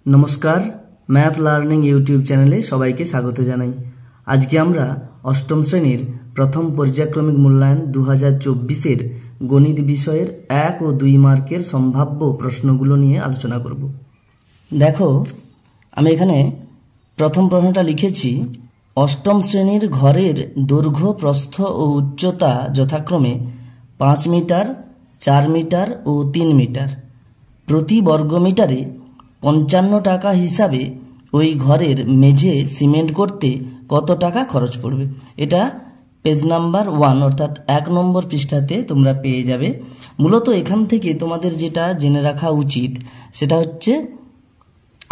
নমস্কার, math learning YouTube চ্যানেলে সবাইকে স্বাগত জানাই। আজকে আমরা অষ্টম শ্রেণীর প্রথম পর্যায়ক্রমিক মূল্যায়ন 2024-এর গণিত বিষয়ের 1 ও 2 মার্কের সম্ভাব্য প্রশ্নগুলো নিয়ে আলোচনা করব। দেখো, আমি এখানে প্রথম প্রশ্নটা লিখেছি, অষ্টম শ্রেণীর ঘরের দৈর্ঘ্য, প্রস্থ ও উচ্চতা যথাক্রমে 5 মিটার, 4 মিটার ও 3 মিটার। প্রতি বর্গমিটারে 55 টাকা হিসাবে ওই ঘরের মেঝে সিমেন্ট করতে কত টাকা খরচ পড়বে? এটা পেজ নাম্বার 1 অর্থাৎ 1 নম্বর পৃষ্ঠাতে তোমরা পেয়ে যাবে। মূলত এখান থেকে তোমাদের যেটা জেনে রাখা উচিত সেটা হচ্ছে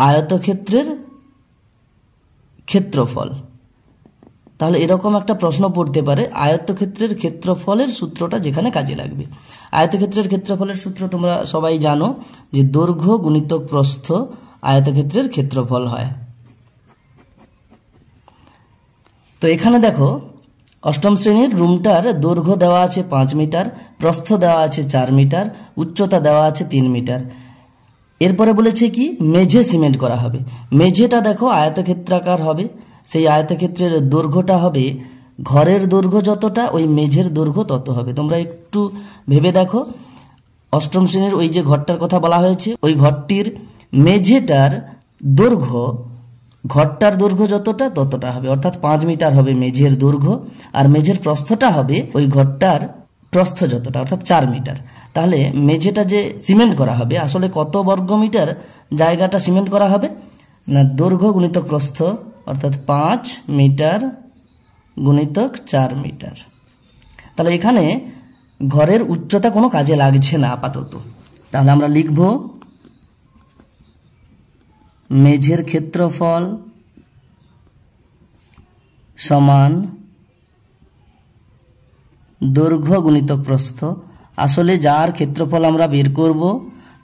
আয়তক্ষেত্রের ক্ষেত্রফল। তাহলে এরকম একটা প্রশ্ন পড়তে পারে, আয়তক্ষেত্রের ক্ষেত্রফলের সূত্রটা যেখানে কাজে লাগবে। আয়তক্ষেত্রের ক্ষেত্রফলের সূত্র তোমরা সবাই জানো যে দৈর্ঘ্য গুণিতক প্রস্থ আয়তক্ষেত্রের ক্ষেত্রফল হয়। তো এখানে দেখো, অষ্টম শ্রেণীর রুমটার দৈর্ঘ্য দেওয়া আছে 5 মিটার, প্রস্থ দেওয়া আছে 4 মিটার, উচ্চতা দেওয়া আছে 3 মিটার। এরপরে বলেছে কি মেঝে সিমেন্ট করা হবে। মেঝেটা দেখো আয়তক্ষেত্রাকার হবে, সেই আয়তক্ষেত্রের দৈর্ঘ্যটা হবে ঘরের দৈর্ঘ্য যতটা ওই মেঝের দৈর্ঘ্য তত হবে। তোমরা একটু ভেবে দেখো, অষ্টম শ্রেণীর ওই যে ঘরটার কথা বলা হয়েছে, ওই ঘরটির মেঝেটার দৈর্ঘ্য ঘরটার দৈর্ঘ্য যতটা ততটা হবে, অর্থাৎ 5 মিটার হবে মেঝের দৈর্ঘ্য, আর মেঝের প্রস্থটা হবে ওই ঘরটার প্রস্থ যতটা, অর্থাৎ 4 মিটার। তাহলে মেঝেটা যে সিমেন্ট করা হবে, আসলে কত বর্গমিটার জায়গাটা সিমেন্ট করা হবে না, দৈর্ঘ্য গুণিতক প্রস্থ অর্থাৎ 5 মিটার গুণিতক 4 মিটার। তাহলে এখানে ঘরের উচ্চতা কোনো কাজে লাগছে না আপাতত। তাহলে আমরা লিখব মেঝের ক্ষেত্রফল সমান দৈর্ঘ্য গুণিতক প্রস্থ। আসলে যার ক্ষেত্রফল আমরা বের করব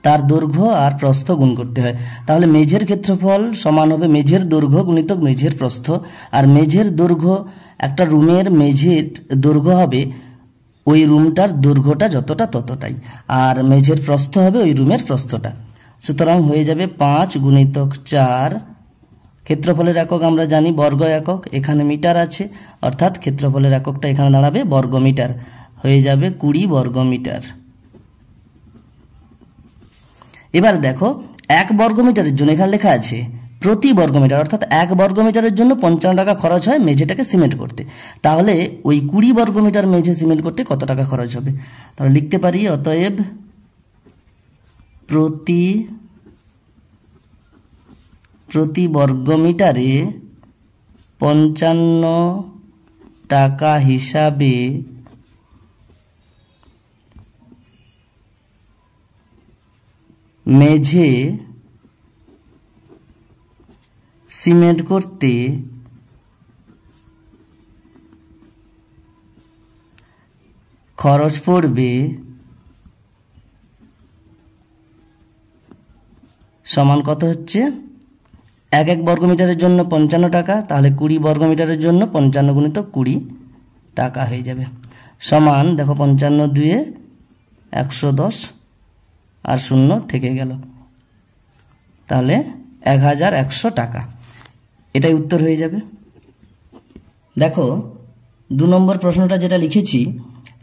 তার দৈর্ঘ্য আর প্রস্থ গুণ করতে হয়। তাহলে মেঝের ক্ষেত্রফল সমান হবে মেঝের দৈর্ঘ্য গুণিতক মেঝের প্রস্থ, আর মেঝের দৈর্ঘ্য, একটা রুমের মেঝের দৈর্ঘ্য হবে ওই রুমটার দৈর্ঘ্যটা যতটা ততটাই, আর মেঝের প্রস্থ হবে ওই রুমের প্রস্থটা। সুতরাং হয়ে যাবে 5 গুণিতক 4, ক্ষেত্রফলের একক আমরা জানি বর্গ একক, এখানে মিটার আছে অর্থাৎ ক্ষেত্রফলের এককটা এখানে দাঁড়াবে বর্গ মিটার, হয়ে যাবে 20 বর্গ মিটার। এবার দেখো, 1 বর্গ মিটারের জন্য এখানে লেখা আছে প্রতি বর্গ মিটার, অর্থাৎ 1 বর্গ মিটারের জন্য 55 টাকা খরচ হয় মেঝেটাকে সিমেন্ট করতে। তাহলে ওই 20 বর্গ মিটার মেঝে সিমেন্ট করতে কত টাকা খরচ হবে? তাহলে লিখতে পারি, অতএব প্রতি বর্গ মিটারে 55 টাকা হিসাবে মেঝে সিমেন্ট করতে খরচ পড়বে সমান কত হচ্ছে, 1 বর্গমিটারের জন্য 55 টাকা, তাহলে 20 বর্গমিটারের জন্য 55 গুণিতক 20 টাকা হয়ে যাবে। সমান দেখো 55 2 110 আর 0 থেকে গেল, তাহলে 1100 টাকা। এটাই উত্তর হয়ে যাবে। দেখো 2 নম্বর প্রশ্নটা যেটা লিখেছি,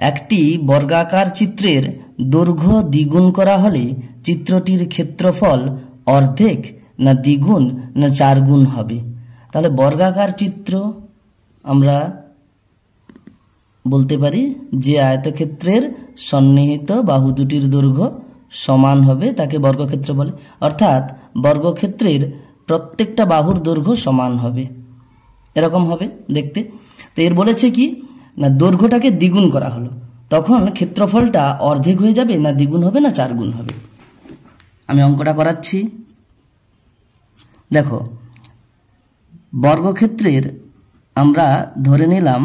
একটি বর্গাকার চিত্রের দৈর্ঘ্য দ্বিগুণ করা হলে চিত্রটির ক্ষেত্রফল অর্ধেক না দ্বিগুণ না 4 গুণ হবে? তাহলে বর্গাকার চিত্র আমরা বলতে পারি যে আয়তক্ষেত্রের সন্নিহিত বাহু দুটির দৈর্ঘ্য সমান হবে তাকে বর্গক্ষেত্র বলে, অর্থাৎ বর্গক্ষেত্রের প্রত্যেকটা বাহুর দৈর্ঘ্য সমান হবে, এরকম হবে দেখতে। তো এর বলেছে কি না, দৈর্ঘ্যটাকে দ্বিগুণ করা হলো, তখন ক্ষেত্রফলটা অর্ধেক হয়ে যাবে না দ্বিগুণ হবে না 4 গুণ হবে? আমি অঙ্কটা করাচ্ছি। দেখো, বর্গক্ষেত্রের আমরা ধরে নিলাম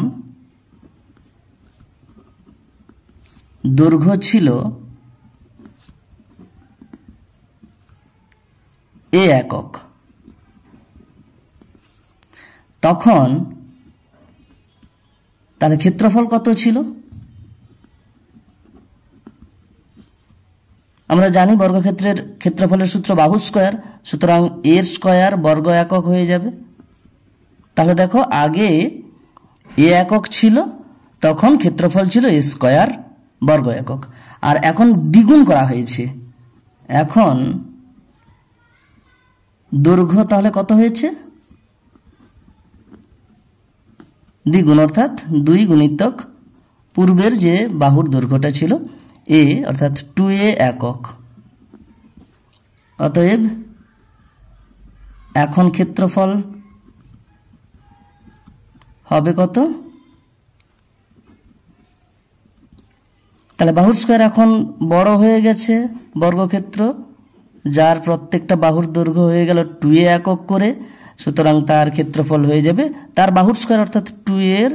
দৈর্ঘ্য ছিল a একক, তখন তাহলে ক্ষেত্রফল কত ছিল? আমরা জানি বর্গক্ষেত্রের ক্ষেত্রফলের সূত্র বাহু স্কয়ার, সুতরাং এর স্কয়ার বর্গ একক হয়ে যাবে। তাহলে দেখো আগে এ একক ছিল, তখন ক্ষেত্রফল ছিল এ স্কয়ার বর্গ একক, আর এখন দ্বিগুণ করা হয়েছে। এখন দৈর্ঘ্য তাহলে কত হয়েছে? দ্বিগুণ, অর্থাৎ 2 গুণিতক পূর্বের যে বাহুর দৈর্ঘ্যটা ছিল এ, অর্থাৎ 2a একক। অতএব এখন ক্ষেত্রফল হবে কত? তাহলে বাহুর স্কয়ার এখন বড় হয়ে গেছে বর্গক্ষেত্র, যার প্রত্যেকটা বাহুর দৈর্ঘ্য হয়ে গেল 2a একক করে, সুতরাং তার ক্ষেত্রফল হয়ে যাবে তার বাহুর স্কয়ার অর্থাৎ 2 এর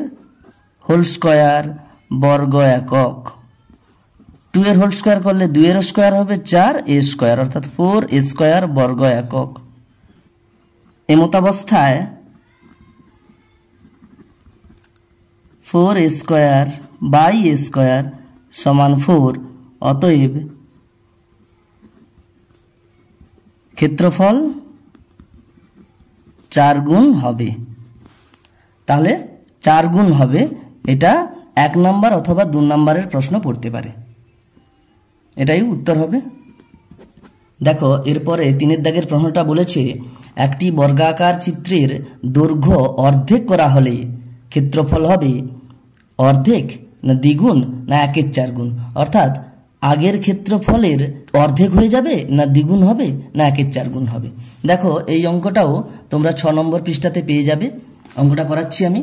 হোল স্কয়ার বর্গ একক। 2 এর হোল স্কয়ার করলে 2 এর স্কয়ার হবে 4a স্কয়ার, অর্থাৎ 4a স্কয়ার বর্গ একক। এমতাবস্থায় 4a square by a square সমান 4, অতএব ক্ষেত্রফল 4 গুণ হবে। তাহলে 4 গুণ হবে, এটা 1 নম্বর অথবা 2 নম্বরের প্রশ্ন পড়তে পারে, এটাই উত্তর হবে। দেখো এরপরে 3 দাগের প্রশ্নটা বলেছে একটি বর্গাকার চিত্রের দৈর্ঘ্য অর্ধেক করা হলে ক্ষেত্রফল হবে অর্ধেক না দ্বিগুণ না 1/4 গুণ, অর্থাৎ আগের ক্ষেত্রফলের অর্ধেক হয়ে যাবে না দ্বিগুণ হবে না 1/4 গুণ হবে। দেখো এই অঙ্কটাও তোমরা 6 নম্বর পৃষ্ঠাতে পেয়ে যাবে। অঙ্কটা করাচ্ছি আমি।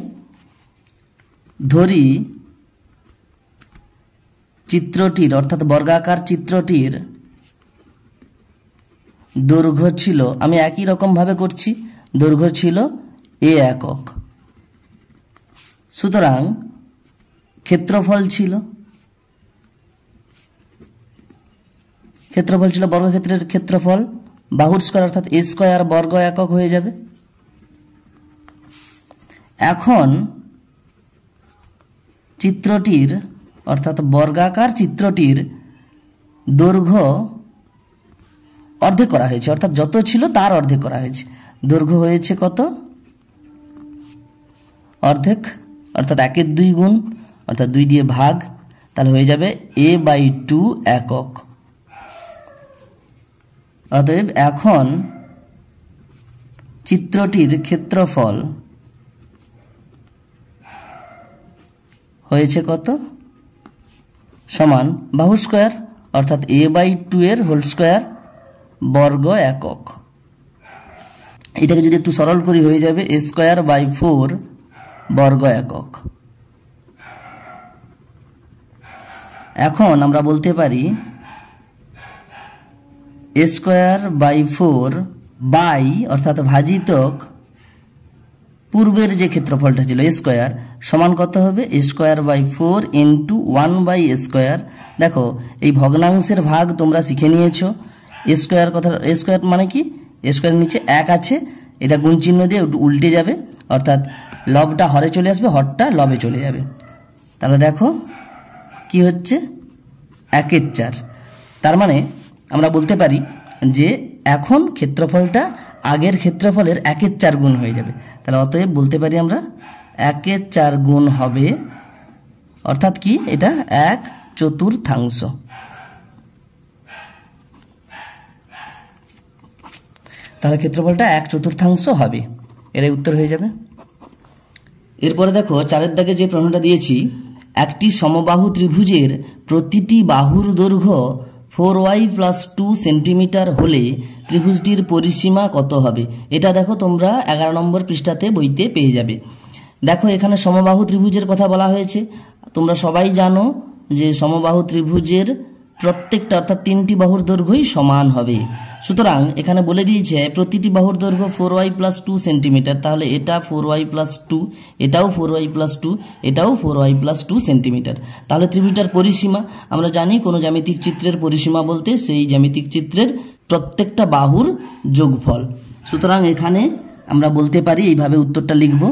ধরি চিত্রটির অর্থাৎ বর্গাকার চিত্রটির দৈর্ঘ্য ছিল, আমি একই রকম ভাবে করছি, দৈর্ঘ্য ছিল a একক, সুতরাং ক্ষেত্রফল ছিল বর্গক্ষেত্রের ক্ষেত্রফল বাহুর স্কয়ার অর্থাৎ a স্কয়ার বর্গ একক হয়ে যাবে। এখন চিত্রটির অর্থাৎ বর্গাকার চিত্রটির দৈর্ঘ্য অর্ধেক করা হয়েছে, অর্থাৎ যত ছিল তার অর্ধেক করা হয়েছে। দৈর্ঘ্য হয়েছে কত? অর্ধেক, অর্থাৎ 1/2 গুণ, অর্থাৎ 2 দিয়ে ভাগ, তাহলে হয়ে যাবে a/2 একক। অতএব এখন চিত্রটির ক্ষেত্রফল হয়েছে কত? সমান বাহু স্কয়ার অর্থাৎ a/2 এর হোল স্কয়ার বর্গ একক। এটাকে যদি একটু সরল করি হয়ে যাবে a স্কয়ার বাই 4 বর্গ একক। এখন আমরা বলতে পারি a স্কয়ার বাই 4 বাই অর্থাৎ ভাজিতক পূর্বের যে ক্ষেত্রফলটা ছিল a স্কয়ার সমান কত হবে? a square by 4 into 1/a square. দেখো এই ভগ্নাংশের ভাগ তোমরা শিখে নিয়েছো। a স্কয়ার কথা, a স্কয়ার মানে কি? a স্কয়ার নিচে 1 আছে, এটা গুণ চিহ্ন দিয়ে উল্টে যাবে, অর্থাৎ লবটা হরে চলে আসবে, হরটা লবে চলে যাবে। তাহলে দেখো কি হচ্ছে? 1/4। তার মানে আমরা বলতে পারি যে এখন ক্ষেত্রফলটা আগের ক্ষেত্রফলের 1/4 গুণ হয়ে যাবে। তাহলে অতএব বলতে পারি আমরা 1/4 গুণ হবে, অর্থাৎ কি? এটা 1/4। তাহলে ক্ষেত্রফলটা 1/4 হবে, এর উত্তর হয়ে যাবে। এরপরে দেখো 4 দাগে যে প্রশ্নটা দিয়েছি, একটি সমবাহু ত্রিভুজের প্রতিটি বাহুর দৈর্ঘ্য 4y + 2 সেন্টিমিটার হলে ত্রিভুজটির পরিসীমা কত হবে? এটা দেখো তোমরা 11 নম্বর পৃষ্ঠাতে বইতে পেয়ে যাবে। দেখো এখানে সমবাহু ত্রিভুজের কথা বলা হয়েছে। তোমরা সবাই জানো যে সমবাহু ত্রিভুজের প্রত্যেকটা অর্থাৎ 3টি বাহুর দৈর্ঘ্যই সমান হবে। সুতরাং এখানে বলে দিয়েছে প্রতিটি বাহুর দৈর্ঘ্য 4y + 2 সেন্টিমিটার, তাহলে এটা 4y + 2, এটাও 4y + 2, এটাও 4y + 2 সেন্টিমিটার। তাহলে ত্রিভুজটার পরিসীমা আমরা জানি, কোনো জ্যামিতিক চিত্রের পরিসীমা বলতে সেই জ্যামিতিক চিত্রের প্রত্যেকটা বাহুর যোগফল। সুতরাং এখানে আমরা বলতে পারি এইভাবে উত্তরটা লিখব,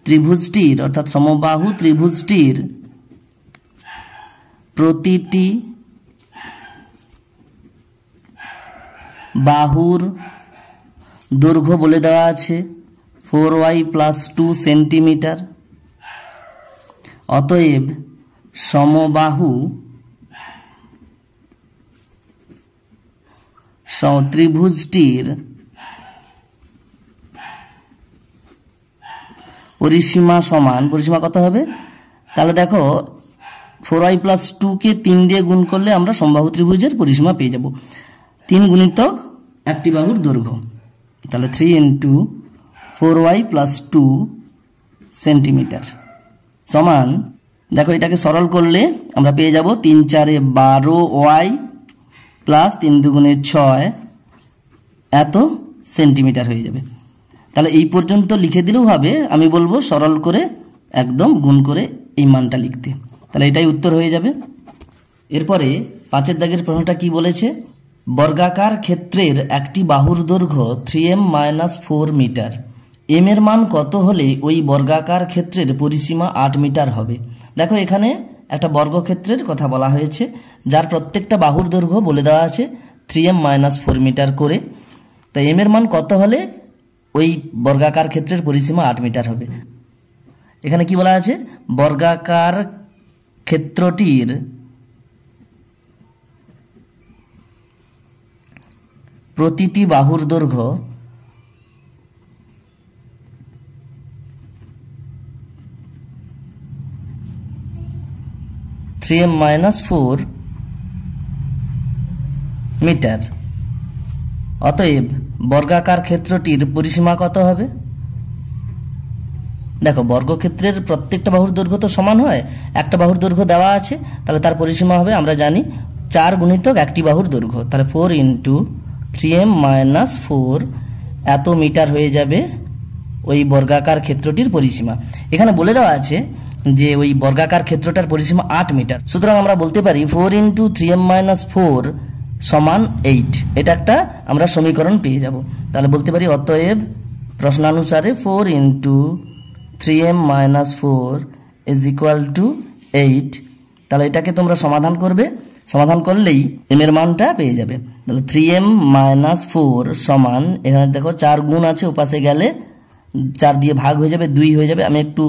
ত্রিভুজটির অর্থাৎ সমবাহু ত্রিভুজটির প্রতিটি বাহুর দৈর্ঘ্য বলে দেওয়া আছে 4y + 2 সেন্টিমিটার। অতএব সমবাহু ত্রিভুজটির পরিসীমা সমান, পরিসীমা কত হবে? তাহলে দেখো 4y + 2 কে 3 দিয়ে গুণ করলে আমরা সমবাহু ত্রিভুজের পরিসীমা পেয়ে যাব। 3 গুণিতক একটি বাহুর দৈর্ঘ্য, তাহলে 3 × 4y + 2 সেন্টিমিটার সমান, দেখো এটাকে সরল করলে আমরা পেয়ে যাব 3 × 4 = 12y + 3 × 2 = 6 এত সেন্টিমিটার হয়ে যাবে। তাহলে এই পর্যন্ত লিখে দিলেও হবে, আমি বলবো সরল করে একদম গুণ করে এই মানটা লিখতে, তাহলে এটাই উত্তর হয়ে যাবে। এরপরে 5 দাগের প্রশ্নটা কি বলেছে? বর্গাকার ক্ষেত্রের একটি বাহুর দৈর্ঘ্য 3m - 4 মিটার, m এর মান কত হলে ওই বর্গাকার ক্ষেত্রের পরিসীমা 8 মিটার হবে? দেখো এখানে একটা বর্গক্ষেত্রের কথা বলা হয়েছে, যার প্রত্যেকটা বাহুর দৈর্ঘ্য বলে দেওয়া আছে 3m - 4 মিটার করে। তাই m এর মান কত হলে ওই বর্গাকার ক্ষেত্রের পরিসীমা 8 মিটার হবে? এখানে কি বলা আছে? বর্গাকার ক্ষেত্রটির প্রতিটি বাহুর দৈর্ঘ্য 3m - 4 মিটার। অতএব বর্গাকার ক্ষেত্রটির পরিসীমা কত হবে? দেখো বর্গক্ষেত্রের প্রত্যেকটা বাহুর দৈর্ঘ্য তো সমান হয়, একটা বাহুর দৈর্ঘ্য দেওয়া আছে, তাহলে তার পরিসীমা হবে আমরা জানি 4 গুণিতক একটি বাহুর দৈর্ঘ্য, তাহলে 4 × 3m - 4 এত মিটার হয়ে যাবে ওই বর্গাকার ক্ষেত্রটির পরিসীমা। এখানে বলে দেওয়া আছে যে ওই বর্গাকার ক্ষেত্রটার পরিসীমা 8 মিটার, সুতরাং আমরা বলতে পারি 4 × 3m - 4 সমান 8। এটা একটা আমরা সমীকরণ পেয়ে যাব। তাহলে বলতে পারি অতএব প্রশ্নানুসারে 4 × 3m - 4 = 8। তাহলে এটাকে তোমরা সমাধান করবে, সমাধান করলেই m এর মানটা পেয়ে যাবে। তাহলে 3m - 4 সমান, এখানে দেখো 4 গুণ আছে, ওপাশে গেলে 4 দিয়ে ভাগ হয়ে যাবে, 2 হয়ে যাবে। আমি একটু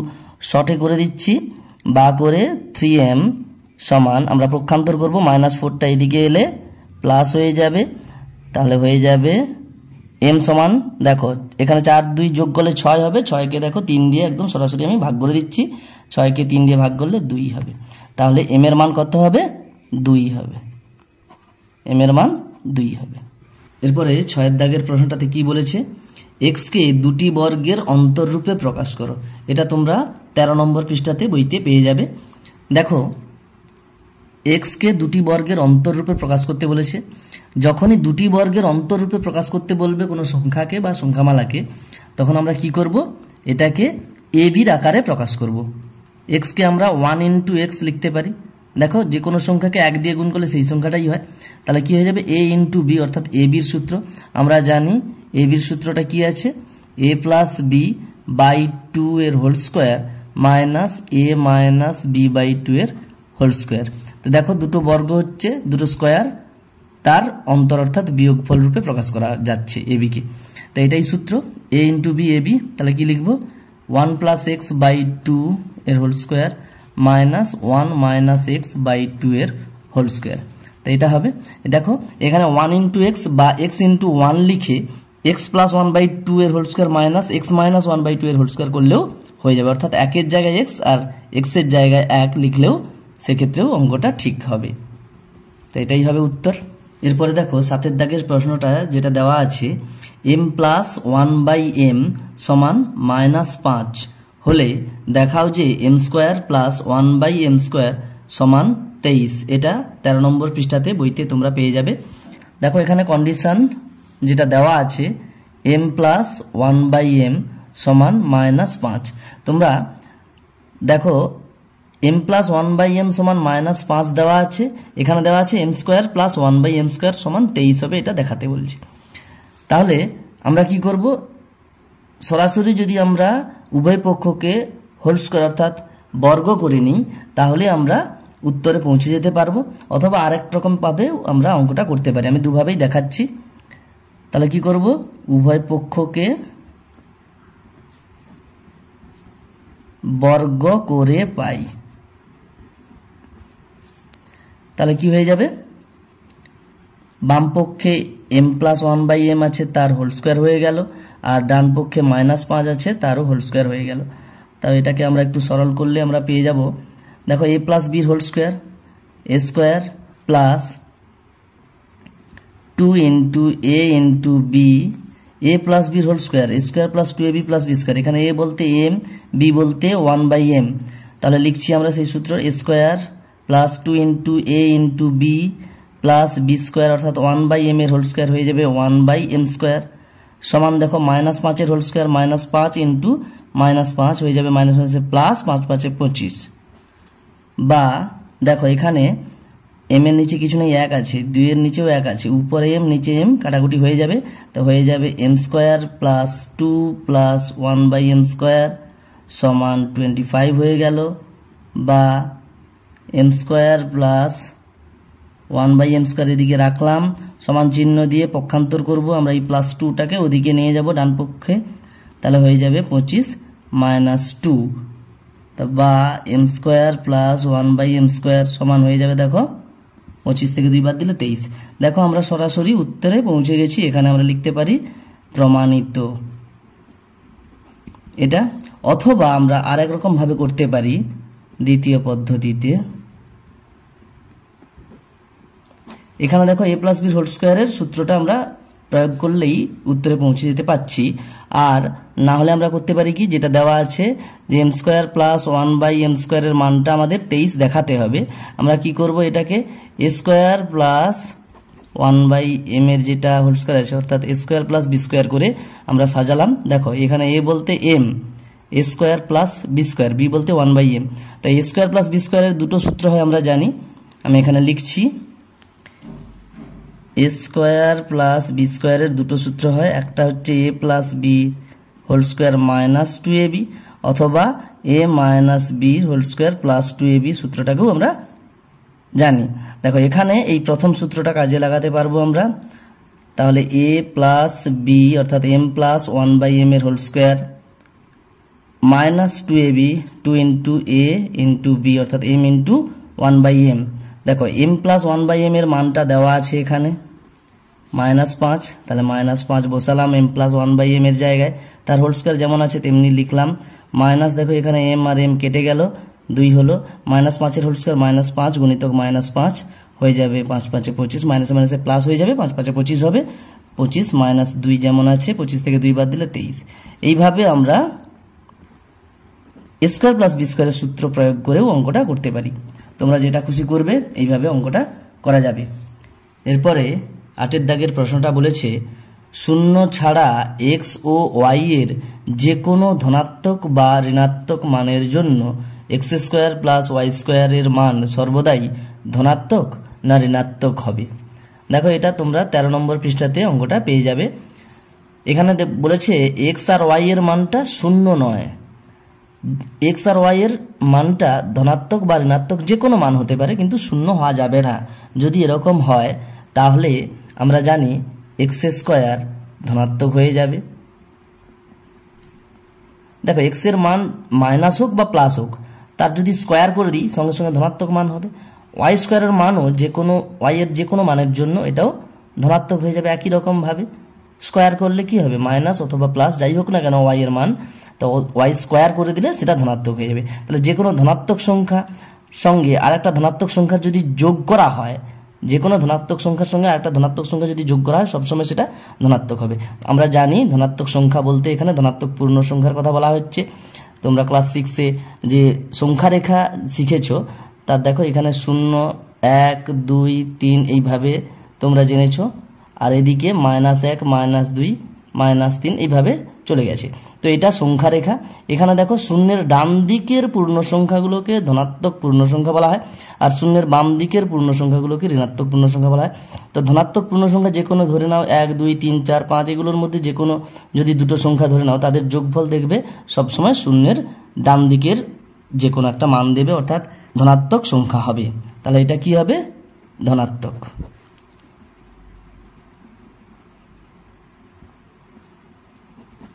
শর্টে করে দিচ্ছি বা করে 3m সমান, আমরা পক্ষান্তর করব, -4টা এদিকে এলে প্লাস হয়ে যাবে, তাহলে হয়ে যাবে m সমান, দেখো এখানে 4 2 যোগ করলে 6 হবে, 6কে দেখো 3 দিয়ে একদম সরাসরি আমি ভাগ করে দিচ্ছি, 6কে 3 দিয়ে ভাগ করলে 2 হবে। তাহলে m এর মান কত হবে? 2 হবে, m এর মান 2 হবে। এরপরে 6 দাগের প্রশ্নটাতে কি বলেছে? x কে দুটি বর্গের অন্তররূপে প্রকাশ করো। এটা তোমরা 13 নম্বর পৃষ্ঠাতে বইতে পেয়ে যাবে। দেখো x কে দুটি বর্গের অন্তররূপে প্রকাশ করতে বলেছে। যখনই দুটি বর্গের অন্তররূপে প্রকাশ করতে বলবে কোনো সংখ্যাকে বা সংখ্যামালাকে, তখন আমরা কি করব? এটাকে ab-র আকারে প্রকাশ করব। x কে আমরা 1 × x লিখতে পারি। দেখো যে কোনো সংখ্যাকে 1 দিয়ে গুণ করলে সেই সংখ্যাটাই হয়, তাহলে কি হয়ে যাবে? a × b, অর্থাৎ ab-র সূত্র। আমরা জানি ab-র সূত্রটা কি আছে? a + b/2 এর whole square minus a - b/2 এর হোল স্কোয়ার। তো দেখো দুটো বর্গ হচ্ছে, দুটো স্কোয়ার, তার অন্তর অর্থাৎ বিয়োগফল রূপে প্রকাশ করা যাচ্ছে ab কে। তো এটাই সূত্র, a × b ab। তাহলে কি লিখব? 1 + x/2 এর হোল স্কোয়ার মাইনাস 1 - x/2 এর হোল স্কোয়ার। তো এটা হবে, দেখো এখানে 1 × x বা x × 1 লিখে x + 1/2 এর হোল স্কোয়ার মাইনাস x - 1/2 এর হোল স্কোয়ার করলেও হয়ে যাবে, অর্থাৎ 1 এর জায়গায় x আর x এর জায়গায় 1 লিখলেও সেক্ষেত্রেও অঙ্কটা ঠিক হবে। তো এটাই হবে উত্তর। এরপরে দেখো 7 দাগের প্রশ্নটা যেটা দেওয়া আছে, m + 1/m সমান -5 হলে দেখাও যে m² + 1/m² সমান 23। এটা 13 নম্বর পৃষ্ঠাতে বইতে তোমরা পেয়ে যাবে। দেখো এখানে কন্ডিশন যেটা দেওয়া আছে, m + 1/m সমান -5। তোমরা দেখো m + 1/m সমান -5 দেওয়া আছে, এখানে দেওয়া আছে m² + 1/m² সমান 23 হবে, এটা দেখাতে বলছি। তাহলে আমরা কি করব? সরাসরি যদি আমরা উভয় পক্ষকে হোল স্কোয়ার অর্থাৎ বর্গ করে নিই, তাহলে আমরা উত্তরে পৌঁছে যেতে পারবো, অথবা আরেক রকম ভাবেও আমরা অঙ্কটা করতে পারি। আমি দুভাবেই দেখাচ্ছি। তাহলে কি করব, উভয় পক্ষকে বর্গ করে পাই। তাহলে কি হয়ে যাবে, বাম পক্ষে m+1/m আছে তার হোল স্কোয়ার হয়ে গেল, আর ডান পক্ষে -5 আছে তারও হোল স্কোয়ার হয়ে গেল। তাও এটাকে আমরা একটু সরল করলে আমরা পেয়ে যাব, দেখো a + b whole square, a square plus 2 × a × b, a + b whole square, a square plus 2ab + b square. এখানে a বলতে m, b বলতে 1/m। তাহলে লিখছি আমরা সেই সূত্র, a square plus 2 × a × b plus b square অর্থাৎ 1/m এর হোল স্কোয়ার হয়ে যাবে 1/m স্কোয়ার, সমান দেখো -5 এর হোল স্কোয়ার, -5 × -5 হয়ে যাবে -5 প্লাস 5 5 25। বা দেখো এখানে m এর নিচে কিছু নেই, 1 আছে, 2 এর নিচেও 1 আছে, উপরে m নিচে m কাটাকুটি হয়ে যাবে, তো হয়ে যাবে m square plus 2 plus 1/m square সমান 25 হয়ে গেল, বা m square plus 1/m square এদিকে রাখলাম, সমান চিহ্ন দিয়ে পক্ষান্তর করব আমরা, এই +2টাকে ওদিকে নিয়ে যাব ডান পক্ষে, তাহলে হয়ে যাবে 25 - 2, বা m square plus 1/m square সমান হয়ে যাবে দেখো 25 থেকে 2 বাদ দিলে 23। দেখো আমরা সরাসরি উত্তরে পৌঁছে গেছি। এখানে আমরা লিখতে পারি প্রমাণিত এটা, অথবা আমরা আরেক রকম ভাবে করতে পারি দ্বিতীয় পদ্ধতিতে। এখানে দেখো a + b হোল স্কোয়ারের সূত্রটা আমরা প্রয়োগ করলেই উত্তরে পৌঁছে যেতে পাচ্ছি। আর না হলে আমরা করতে পারি কি, যেটা দেওয়া আছে যে m স্কোয়ার প্লাস 1/m স্কোয়ারের মানটা আমাদের 23 দেখাতে হবে। আমরা কি করব, এটাকে a স্কোয়ার প্লাস 1/m এর যেটা হোল স্কোয়ার আছে অর্থাৎ a square plus b square করে আমরা সাজালাম। দেখো এখানে a বলতে m, a square plus b square, b বলতে 1/m। তাই a স্কোয়ার প্লাস b স্কোয়ারের দুটো সূত্র হয় আমরা জানি, আমি এখানে লিখছি a স্কোয়ার প্লাস b স্কোয়ারের দুটো সূত্র হয়, একটা হচ্ছে a plus b whole square -2ab, অথবা a minus b whole square plus 2ab সূত্রটাকেও আমরা জানি। দেখো এখানে এই প্রথম সূত্রটা কাজে লাগাতে পারবো আমরা, তাহলে a প্লাস b অর্থাৎ m প্লাস 1/m এর whole square -2ab 2 × a × b অর্থাৎ m × 1/m। দেখো m প্লাস 1/m এর মানটা দেওয়া আছে এখানে -5, তাহলে -5 বসালাম m প্লাস 1/m এর জায়গায়, তার হোল স্কোয়ার যেমন আছে তেমনি লিখলাম, মাইনাস দেখো এখানে m আর m কেটে গেল, 2 হলো, -5 এর হোল স্কোয়ার -5 গুণিতক -5 হয়ে যাবে 5 5 25, মাইনাসে মাইনাসে প্লাস হয়ে যাবে, 5 5 25 হবে, 25 - 2 যেমন আছে, 25 থেকে 2 বাদ দিলে 23। এইভাবে আমরা a স্কোয়ার প্লাস b স্কোয়ারের সূত্র প্রয়োগ করেও অঙ্কটা করতে পারি। তোমরা যেটা খুশি করবে এইভাবে অঙ্কটা করা যাবে। এরপরে 8 দাগের প্রশ্নটা বলেছে, শূন্য ছাড়া x ও y এর যে কোনো ধনাত্মক বা ঋণাত্মক মানের জন্য x স্কোয়ার প্লাস y স্কোয়ারের মান সর্বদাই ধনাত্মক না ঋণাত্মক হবে। দেখো এটা তোমরা 13 নম্বর পৃষ্ঠাতে অঙ্কটা পেয়ে যাবে। এখানে বলেছে x আর y এর মানটা শূন্য নয়, x আর y এর মানটা ধনাত্মক বা ঋণাত্মক যে কোনো মান হতে পারে, কিন্তু শূন্য হওয়া যাবে না। যদি এরকম হয় তাহলে আমরা জানি x স্কোয়ার ধনাত্মক হয়ে যাবে। দেখো x এর মান মাইনাস হোক বা প্লাস হোক, তার যদি স্কোয়ার করে দিই সঙ্গে সঙ্গে ধনাত্মক মান হবে। y স্কোয়ারের মানও যে কোনো y এর যে কোনো মানের জন্য এটাও ধনাত্মক হয়ে যাবে একই রকমভাবে। স্কোয়ার করলে কি হবে, মাইনাস অথবা প্লাস যাই হোক না কেন y এর মান, তো y স্কোয়ার করে দিলে সেটা ধনাত্মক হয়ে যাবে। তাহলে যে কোনো ধনাত্মক সংখ্যা সঙ্গে আরেকটা ধনাত্মক সংখ্যা যদি যোগ করা হয়, যে কোনো ধনাত্মক সংখ্যার সঙ্গে আরেকটা ধনাত্মক সংখ্যা যদি যোগ করা হয় সবসময় সেটা ধনাত্মক হবে। আমরা জানি ধনাত্মক সংখ্যা বলতে এখানে ধনাত্মক পূর্ণ সংখ্যার কথা বলা হচ্ছে। তোমরা ক্লাস 6-এ যে সংখ্যা রেখা শিখেছো তার দেখো এখানে 0 1 2 3 এইভাবে তোমরা জেনেছো, আর এদিকে -1 -2 -3 এইভাবে চলে গেছে। তো এটা সংখ্যা রেখা। এখানে দেখো শূন্যের ডান দিকের পূর্ণ সংখ্যাগুলোকে ধনাত্মক পূর্ণ সংখ্যা বলা হয়, আর শূন্যের বাম দিকের পূর্ণ সংখ্যাগুলোকে ঋণাত্মক পূর্ণ সংখ্যা বলা হয়। তো ধনাত্মক পূর্ণ সংখ্যা যে কোনো ধরে নাও 1 2 3 4 5 এগুলোর মধ্যে যে কোনো যদি দুটো সংখ্যা ধরে নাও, তাদের যোগফল দেখবে সবসময় শূন্যের ডান দিকের যে কোনো একটা মান দেবে, অর্থাৎ ধনাত্মক সংখ্যা হবে। তাহলে এটা কি হবে, ধনাত্মক।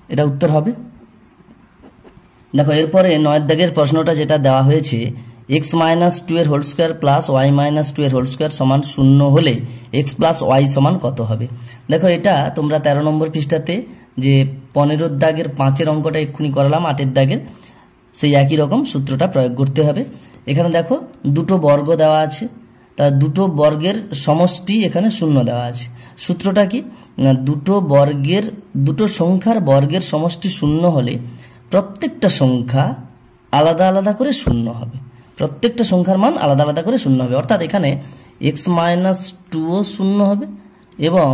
এটা উত্তর হবে। দেখো এরপরে 9 দাগের প্রশ্নটা যেটা দেওয়া হয়েছে, x - 2 এর হোল স্কোয়ার প্লাস y - 2 এর হোল স্কোয়ার সমান 0 হলে x প্লাস y সমান কত হবে। দেখো এটা তোমরা 13 নম্বর পৃষ্ঠাতে যে 15 দাগের 5-এর অঙ্কটা এক্ষুনি করালাম, 8 দাগের সেই একই রকম সূত্রটা প্রয়োগ করতে হবে। এখানে দেখো দুটো বর্গ দেওয়া আছে, তা দুটো বর্গের সমষ্টি এখানে 0 দেওয়া আছে। সূত্রটা কি, দুটো সংখ্যার বর্গের সমষ্টি 0 হলে প্রত্যেকটা সংখ্যা আলাদা আলাদা করে 0 হবে, প্রত্যেকটা সংখ্যার মান আলাদা আলাদা করে 0 হবে। অর্থাৎ এখানে x - 2 ও 0 হবে এবং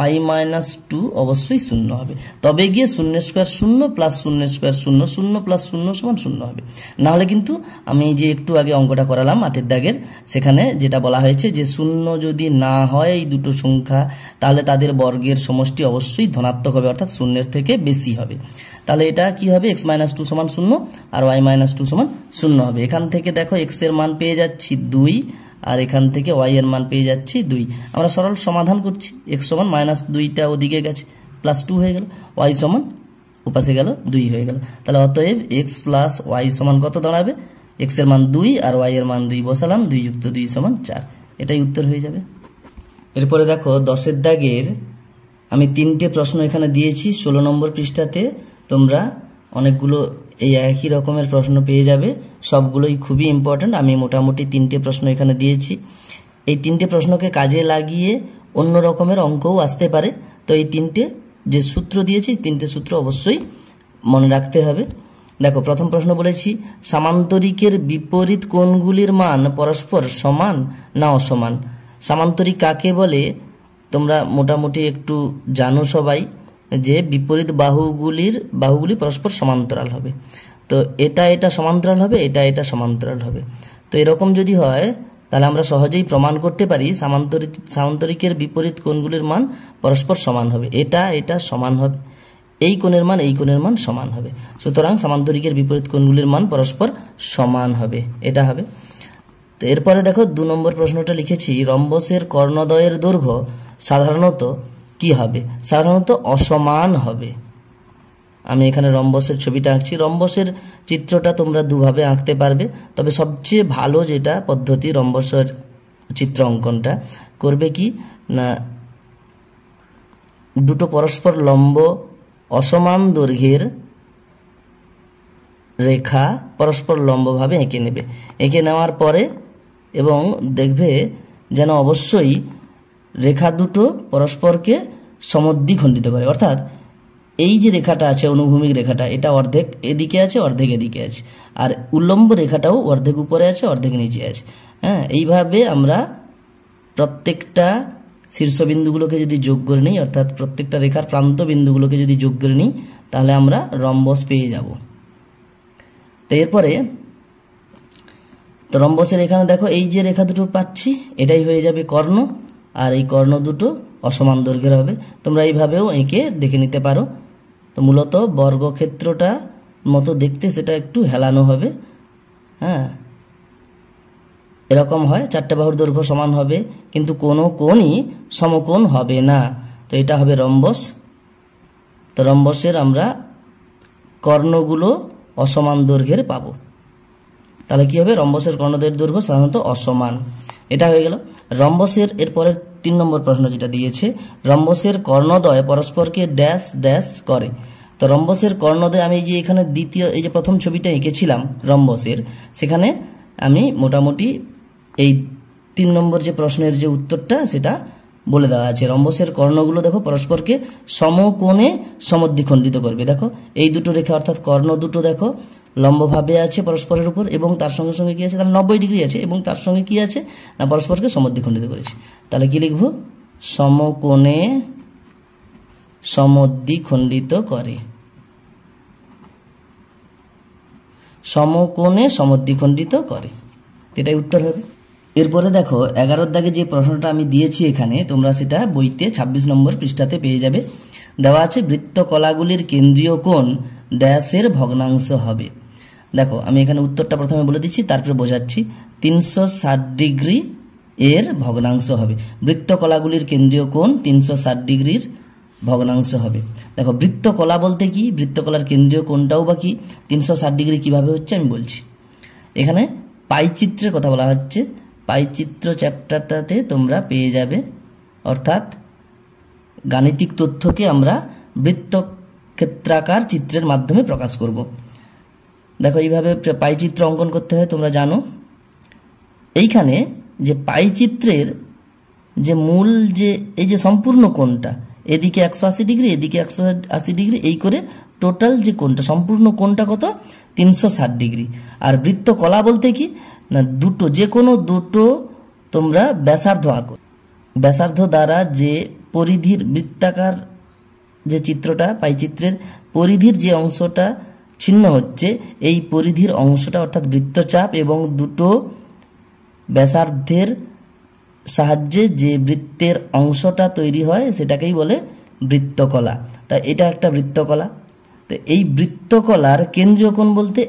y - 2 অবশ্যই 0 হবে, তবে গিয়ে 0 স্কোয়ার 0 প্লাস 0 স্কোয়ার 0, 0 প্লাস 0 সমান 0 হবে। না হলে কিন্তু আমি যে একটু আগে অঙ্কটা করালাম 8 দাগের, সেখানে যেটা বলা হয়েছে যে 0 যদি না হয় এই দুটো সংখ্যা, তাহলে তাদের বর্গের সমষ্টি অবশ্যই ধনাত্মক হবে, অর্থাৎ 0 থেকে বেশি হবে। তাহলে এটা কি হবে, x - 2 সমান 0 আর y - 2 সমান 0 হবে। এখান থেকে দেখো x এর মান পেয়ে যাচ্ছি 2 আর এখান থেকে y এর মান পেয়ে যাচ্ছি 2। আমরা সরল সমাধান করছি, x সমান -2টা ওদিকে গেছে প্লাস 2 হয়ে গেল, y সমান ওপাশে গেল 2 হয়ে গেল। তাহলে অতএব x প্লাস y সমান কত দাঁড়াবে, x এর মান 2 আর y এর মান 2 বসালাম, 2 + 2 সমান 4, এটাই উত্তর হয়ে যাবে। এরপরে দেখো 10 দাগের আমি 3টে প্রশ্ন এখানে দিয়েছি 16 নম্বর পৃষ্ঠাতে। তোমরা অনেকগুলো এই একই রকমের প্রশ্ন পেয়ে যাবে, সবগুলোই খুবই ইম্পর্ট্যান্ট। আমি মোটামুটি 3টে প্রশ্ন এখানে দিয়েছি। এই 3টে প্রশ্নকে কাজে লাগিয়ে অন্য রকমের অঙ্কও আসতে পারে। তো এই 3টে যে সূত্র দিয়েছি, 3টে সূত্র অবশ্যই মনে রাখতে হবে। দেখো প্রথম প্রশ্ন বলেছি, সামান্তরিকের বিপরীত কোণগুলির মান পরস্পর সমান না অসমান। সামান্তরিক কাকে বলে তোমরা মোটামুটি একটু জানো সবাই, যে বিপরীত বাহুগুলি পরস্পর সমান্তরাল হবে। তো এটা সমান্তরাল হবে, এটা সমান্তরাল হবে। তো এরকম যদি হয় তাহলে আমরা সহজেই প্রমাণ করতে পারি সামান্তরিকের বিপরীত কোণগুলির মান পরস্পর সমান হবে। এটা সমান হবে, এই কোণের মান এই কোণের মান সমান হবে। সুতরাং সামান্তরিকের বিপরীত কোণগুলির মান পরস্পর সমান হবে, এটা হবে। তো এরপরে দেখো 2 নম্বর প্রশ্নটা লিখেছি, রম্বসের কর্ণদ্বয়ের দৈর্ঘ্য সাধারণত কি হবে, সাধারণত অসমান হবে। আমি এখানে রম্বসের ছবিটা আঁকছি। রম্বসের চিত্রটা তোমরা দুভাবে আঁকতে পারবে, তবে সবচেয়ে ভালো যেটা পদ্ধতি রম্বসের চিত্র অঙ্কনটা করবে কি না, দুটো পরস্পর লম্ব অসমান দৈর্ঘ্যের রেখা পরস্পর লম্বভাবে এঁকে নেবে। এঁকে নেওয়ার পরে এবং দেখবে যেন অবশ্যই রেখা দুটো পরস্পরকে সমদ্বিখণ্ডিত করে, অর্থাৎ এই যে রেখাটা আছে অনুভূমিক রেখাটা, এটা অর্ধেক এদিকে আছে অর্ধেক এদিকে আছে, আর উল্লম্ব রেখাটাও অর্ধেক উপরে আছে অর্ধেক নিচে আছে। হ্যাঁ, এইভাবে আমরা প্রত্যেকটা শীর্ষবিন্দুগুলোকে যদি যোগ করে নিই, অর্থাৎ প্রত্যেকটা রেখার প্রান্ত বিন্দুগুলোকে যদি যোগ করে নিই, তাহলে আমরা রম্বস পেয়ে যাব। তো এরপরে তো রম্বসের এখানে দেখো এই যে রেখা দুটো পাচ্ছি, এটাই হয়ে যাবে কর্ণ, আর এই কর্ণ দুটো অসমান দৈর্ঘ্যের হবে। তোমরা এইভাবেও এঁকে দেখে নিতে পারো। তো মূলত বর্গক্ষেত্রটা মতো দেখতে সেটা একটু হেলানো হবে। হ্যাঁ, এরকম হয়, 4টে বাহুর দৈর্ঘ্য সমান হবে কিন্তু কোনো কোণই সমকোণ হবে না। তো এটা হবে রম্বস। তো রম্বসের আমরা কর্ণগুলো অসমান দৈর্ঘ্যের পাবো। তাহলে কি হবে, রম্বসের কর্ণদ্বয়ের দৈর্ঘ্য সাধারণত অসমান। এটা হয়ে গেল রম্বসের। এরপরের 3 নম্বর প্রশ্ন যেটা দিয়েছে, রম্বসের কর্ণদ্বয় পরস্পরকে ড্যাশ ড্যাশ করে। তো রম্বসের কর্ণদ্বয় আমি যে এখানে এই যে প্রথম ছবিটা এঁকেছিলাম রম্বসের, সেখানে আমি মোটামুটি এই 3 নম্বর যে প্রশ্নের যে উত্তরটা সেটা বলে দেওয়া আছে। রম্বসের কর্ণগুলো দেখো পরস্পরকে সমকোণে সমদ্বিখণ্ডিত করবে। দেখো এই দুটো রেখা অর্থাৎ কর্ণ দুটো দেখো লম্বভাবে আছে পরস্পরের উপর, এবং তার সঙ্গে সঙ্গে কি আছে, তাহলে 90 ডিগ্রি আছে, এবং তার সঙ্গে কি আছে না পরস্পরকে সমদ্বিখণ্ডিত করেছে। তাহলে কি লিখব, সমকোণে সমদ্বিখণ্ডিত করে, সমকোণে সমদ্বিখণ্ডিত করে, এটাই উত্তর হবে। এরপরে দেখো 11 দাগে যে প্রশ্নটা আমি দিয়েছি এখানে, তোমরা সেটা বইতে 26 নম্বর পৃষ্ঠাতে পেয়ে যাবে। দেওয়া আছে বৃত্তকলাগুলির কেন্দ্রীয় কোণ ড্যাশের ভগ্নাংশ হবে। দেখো আমি এখানে উত্তরটা প্রথমে বলে দিচ্ছি, তারপরে বোঝাচ্ছি। 360 ডিগ্রি এর ভগ্নাংশ হবে। বৃত্তকলাগুলির কেন্দ্রীয় কোণ 360 ডিগ্রির ভগ্নাংশ হবে। দেখো বৃত্তকলা বলতে কি, বৃত্তকলার কেন্দ্রীয় কোণটাও বা কি, 360 ডিগ্রি কীভাবে হচ্ছে আমি বলছি। এখানে পাইচিত্রের কথা বলা হচ্ছে, পাইচিত্র চ্যাপ্টারটাতে তোমরা পেয়ে যাবে, অর্থাৎ গাণিতিক তথ্যকে আমরা বৃত্তক্ষেত্রাকার চিত্রের মাধ্যমে প্রকাশ করব। দেখো এইভাবে পাইচিত্র অঙ্কন করতে হয়, তোমরা জানো। এইখানে যে পাইচিত্রের যে মূল যে এই যে সম্পূর্ণ কোণটা, এদিকে 180 ডিগ্রি, এদিকে 180 ডিগ্রি, এই করে টোটাল যে কোণটা, সম্পূর্ণ কোণটা কত, 360 ডিগ্রি। আর বৃত্তকলা বলতে কি না, দুটো, যে কোনো দুটো তোমরা ব্যাসার্ধ আঁকো, ব্যাসার্ধ দ্বারা যে পরিধির বৃত্তাকার যে চিত্রটা, পাইচিত্রের পরিধির যে অংশটা ছিন্ন হচ্ছে, এই পরিধির অংশটা অর্থাৎ বৃত্তচাপ এবং দুটো ব্যাসার্ধের সাহায্যে যে বৃত্তের অংশটা তৈরি হয় সেটাকেই বলে বৃত্তকলা। তা এটা একটা বৃত্তকলা। তো এই বৃত্তকলার কেন্দ্রীয় কোণ বলতে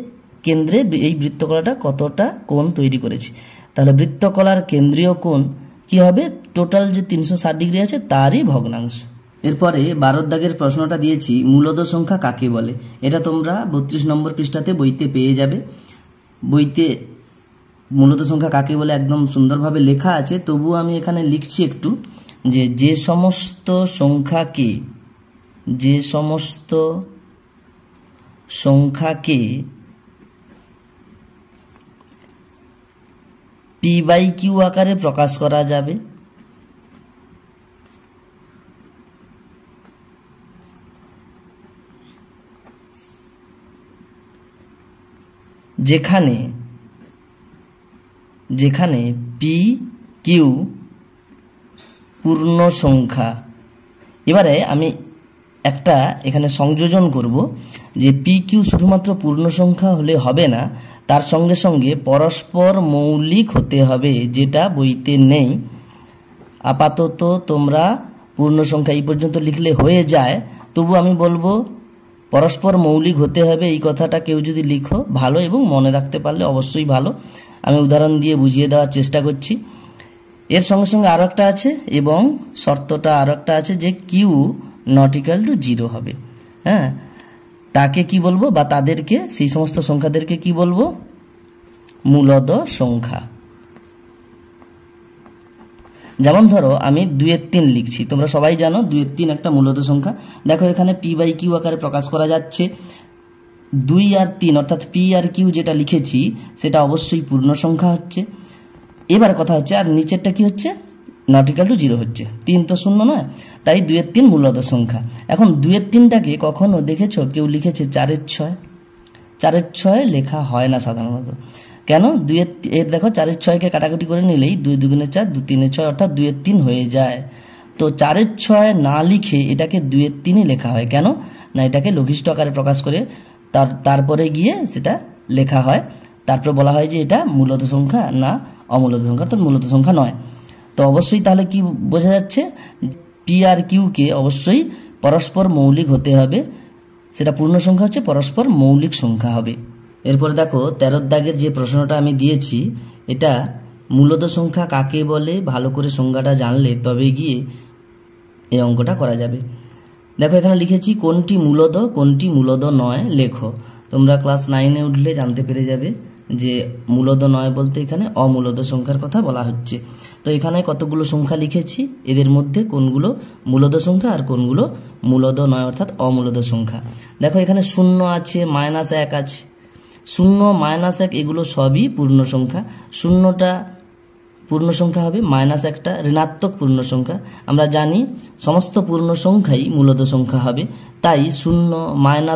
কেন্দ্রে এই বৃত্তকলাটা কতটা কোণ তৈরি করেছে, তাহলে বৃত্তকলার কেন্দ্রীয় কোণ কি হবে, টোটাল যে 360 ডিগ্রি আছে তারই ভগ্নাংশ। এরপরে 12 দাগের প্রশ্নটা দিয়েছি, মূলদ সংখ্যা কাকে বলে। এটা তোমরা 32 নম্বর পৃষ্ঠাতে বইতে পেয়ে যাবে। বইতে মূলদ সংখ্যা কাকে বলে একদম সুন্দরভাবে লেখা আছে, তবুও আমি এখানে লিখছি একটু, যে সমস্ত সংখ্যাকে p/q আকারে প্রকাশ করা যাবে, যেখানে p/q পূর্ণ সংখ্যা। এবারে আমি একটা এখানে সংযোজন করব, যে p/q শুধুমাত্র পূর্ণ সংখ্যা হলে হবে না, তার সঙ্গে সঙ্গে পরস্পর মৌলিক হতে হবে, যেটা বইতে নেই। আপাতত তোমরা পূর্ণ সংখ্যা এই পর্যন্ত লিখলে হয়ে যায়, তবু আমি বলবো পরস্পর মৌলিক হতে হবে। এই কথাটা কেউ যদি লিখো ভালো, এবং মনে রাখতে পারলে অবশ্যই ভালো। আমি উদাহরণ দিয়ে বুঝিয়ে দেওয়ার চেষ্টা করছি। এর সঙ্গে সঙ্গে আরও একটা আছে, এবং শর্তটা আরও একটা আছে, যে কিউ নট ইকুয়াল টু 0 হবে। হ্যাঁ, তাকে কি বলবো, বা তাদেরকে, সেই সমস্ত সংখ্যাদেরকে কি বলবো, মূলদ সংখ্যা। যেমন ধরো আমি 2/3 লিখছি, তোমরা সবাই জানো 2/3 একটা মূলদ সংখ্যা। দেখো এখানে p/q আকারে প্রকাশ করা যাচ্ছে। 2 আর 3 অর্থাৎ p আর q যেটা লিখেছি সেটা অবশ্যই পূর্ণ সংখ্যা হচ্ছে। এবার কথা হচ্ছে, আর নিচেরটা কি হচ্ছে, নট ইকুয়াল টু 0 হচ্ছে, 3 তো শূন্য নয়, তাই 2/3 মূলদ সংখ্যা। এখন 2/3টাকে কখনো দেখেছো কেউ লিখেছে 4/6? 4/6 লেখা হয় না সাধারণত। কেন? এর দেখো 4/6কে কাটাকুটি করে নিলেই 2 2 4, 2 3 6 অর্থাৎ 2/3 হয়ে যায়। তো 4/6 না লিখে এটাকে 2/3ই লেখা হয়। কেন না, এটাকে লঘিষ্ঠ আকারে প্রকাশ করে তারপরে গিয়ে সেটা লেখা হয়, তারপর বলা হয় যে এটা মূলদ সংখ্যা না অমূলদ সংখ্যা, অর্থাৎ মূলদ সংখ্যা নয়। তো অবশ্যই তাহলে কি বোঝা যাচ্ছে, পি আর কিউকে অবশ্যই পরস্পর মৌলিক হতে হবে, সেটা পূর্ণ সংখ্যা হচ্ছে পরস্পর মৌলিক সংখ্যা হবে। এরপরে দেখো 13 দাগের যে প্রশ্নটা আমি দিয়েছি, এটা মূলদ সংখ্যা কাকে বলে ভালো করে সংজ্ঞাটা জানলে তবে গিয়ে এই অঙ্কটা করা যাবে। দেখো এখানে লিখেছি কোনটি মূলদ কোনটি মূলদ নয় লেখো। তোমরা ক্লাস 9-এ উঠলে জানতে পেরে যাবে যে মূলদ নয় বলতে এখানে অমূলদ সংখ্যার কথা বলা হচ্ছে। তো এখানে কতগুলো সংখ্যা লিখেছি, এদের মধ্যে কোনগুলো মূলদ সংখ্যা আর কোনগুলো মূলদ নয় অর্থাৎ অমূলদ সংখ্যা। দেখো এখানে 0 আছে, -1 আছে। 0, -1 এগুলো সবই পূর্ণ সংখ্যা। 0টা পূর্ণ সংখ্যা হবে, -1টা ঋণাত্মক পূর্ণ সংখ্যা। আমরা জানি সমস্ত পূর্ণ সংখ্যাই মূলদ সংখ্যা হবে, তাই 0, -1,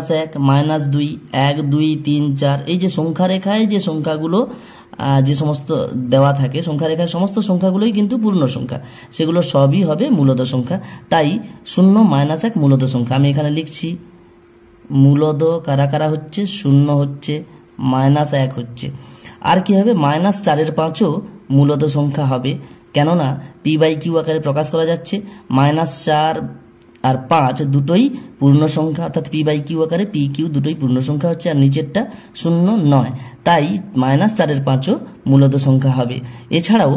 -2, 1, 2, 3, 4 এই যে সংখ্যা রেখায় যে সংখ্যাগুলো যে সমস্ত দেওয়া থাকে, সংখ্যা রেখায় সমস্ত সংখ্যাগুলোই কিন্তু পূর্ণ সংখ্যা, সেগুলো সবই হবে মূলদ সংখ্যা। তাই 0, -1 মূলদ সংখ্যা। আমি এখানে লিখছি মূলদ কারা কারা হচ্ছে, 0 হচ্ছে, -1 হচ্ছে, আর কি হবে, -4/5ও মূলদ সংখ্যা হবে। কেননা p/q আকারে প্রকাশ করা যাচ্ছে, -4 আর 5 দুটোই পূর্ণ সংখ্যা, অর্থাৎ p/q আকারে p/q দুটোই পূর্ণ সংখ্যা হচ্ছে, আর নিচেরটা 0 নয়, তাই -4/5ও মূলদ সংখ্যা হবে। এছাড়াও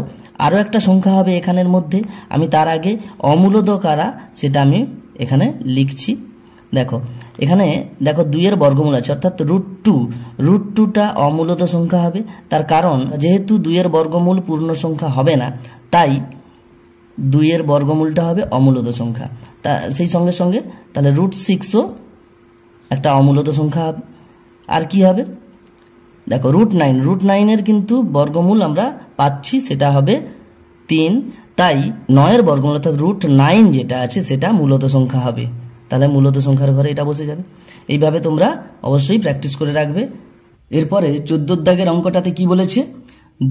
আরও একটা সংখ্যা হবে এখানের মধ্যে, আমি তার আগে অমূলদ কারা সেটা আমি এখানে লিখছি। দেখো এখানে দেখো 2 এর বর্গমূল আছে, অর্থাৎ √2টা অমূলদ সংখ্যা হবে। তার কারণ যেহেতু 2 এর বর্গমূল পূর্ণ সংখ্যা হবে না, তাই 2 এর বর্গমূলটা হবে অমূলদ সংখ্যা। তা সেই সঙ্গে সঙ্গে তাহলে √6ও একটা অমূলদ সংখ্যা হবে। আর কি হবে দেখো √9 কিন্তু বর্গমূল আমরা পাচ্ছি, সেটা হবে 3। তাই 9 এর বর্গমূল অর্থাৎ √9 যেটা আছে সেটা মূলদ সংখ্যা হবে। তাহলে মূলদ সংখ্যার ঘরে এটা বসে যাবে। এইভাবে তোমরা অবশ্যই প্র্যাকটিস করে রাখবে। এরপরে 14 দাগের অঙ্কটাতে কি বলেছে,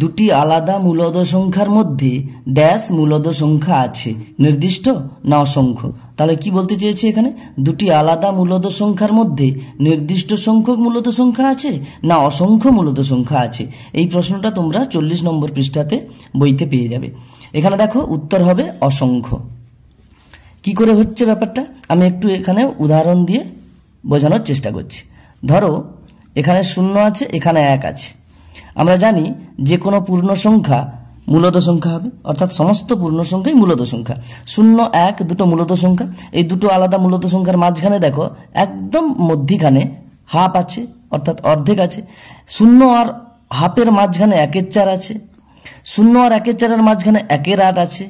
দুটি আলাদা মূলদ সংখ্যার মধ্যে ড্যাশ মূলদ সংখ্যা আছে, নির্দিষ্ট না অসংখ্য। তাহলে কি বলতে চেয়েছে এখানে, দুটি আলাদা মূলদ সংখ্যার মধ্যে নির্দিষ্ট সংখ্যক মূলদ সংখ্যা আছে না অসংখ্য মূলদ সংখ্যা আছে। এই প্রশ্নটা তোমরা 40 নম্বর পৃষ্ঠাতে বইতে পেয়ে যাবে। এখানে দেখো উত্তর হবে অসংখ্য। কি করে হচ্ছে ব্যাপারটা আমি একটু এখানে উদাহরণ দিয়ে বোঝানোর চেষ্টা করছি। ধরো এখানে 0 আছে, এখানে 1 আছে। আমরা জানি যে কোনো পূর্ণ সংখ্যা মূলদ সংখ্যা হবে, অর্থাৎ সমস্ত পূর্ণ সংখ্যাই মূলদ সংখ্যা। 0, 1 দুটো মূলদ সংখ্যা। এই দুটো আলাদা মূলদ সংখ্যার মাঝখানে দেখো একদম মধ্যিখানে হাফ আছে, অর্থাৎ অর্ধেক আছে। 0 আর হাফের মাঝখানে 1/4 আছে। 0 আর 1/4 মাঝখানে 1/8 আছে।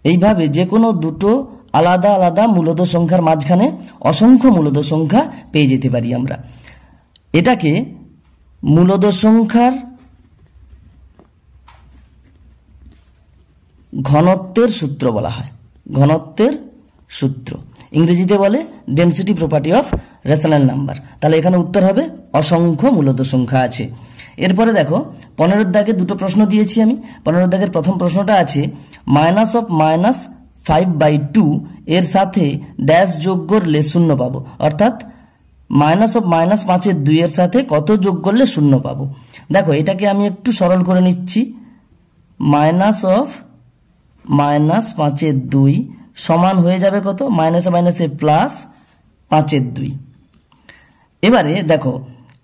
এইভাবে যে কোনো দুটো আলাদা আলাদা মূলদ সংখ্যার মাঝখানে অসংখ্য মূলদ সংখ্যা পেয়ে যেতে পারি আমরা। এটাকে মূলদ সংখ্যার ঘনত্বের সূত্র বলা হয়। ঘনত্বের সূত্র ইংরেজিতে বলে density property of rational number. তাহলে এখানে উত্তর হবে অসংখ্য মূলদ সংখ্যা আছে। এরপরে দেখো 15 দাগে দুটো প্রশ্ন দিয়েছি আমি। 15 দাগের প্রথম প্রশ্নটা আছে -5/2 এর সাথে ড্যাশ যোগ করলে 0 পাবো, অর্থাৎ -5/2 এর সাথে কত যোগ করলে 0 পাবো। দেখো এটাকে আমি একটু সরল করে নিচ্ছি। -5/2 সমান হয়ে যাবে কত, মাইনাসে মাইনাসে +5/2। এবারে দেখো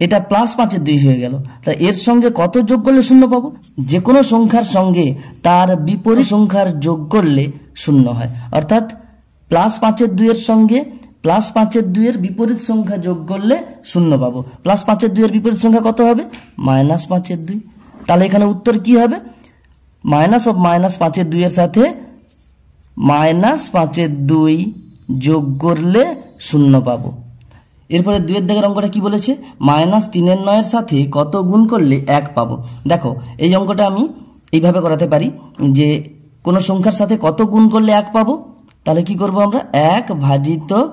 এটা +5/2 হয়ে গেল। তা এর সঙ্গে কত যোগ করলে 0 পাবো, যে কোনো সংখ্যার সঙ্গে তার বিপরীত সংখ্যার যোগ করলে 0 হয়। অর্থাৎ +5/2 এর সঙ্গে +5/2 এর বিপরীত সংখ্যা যোগ করলে 0 পাবো। +5/2 এর বিপরীত সংখ্যা কত হবে, -5/2। তাহলে এখানে উত্তর কি হবে, -5/2 এর সাথে -5/2 যোগ করলে 0 পাবো। এরপরে 2 দাগের অঙ্কটা কি বলেছে, -3/9 এর সাথে কত গুণ করলে 1 পাবো। দেখো এই অঙ্কটা আমি এইভাবে করাতে পারি যে কোনো সংখ্যার সাথে কত গুণ করলে 1 পাবো। তাহলে কি করব আমরা, 1 ভাজিতক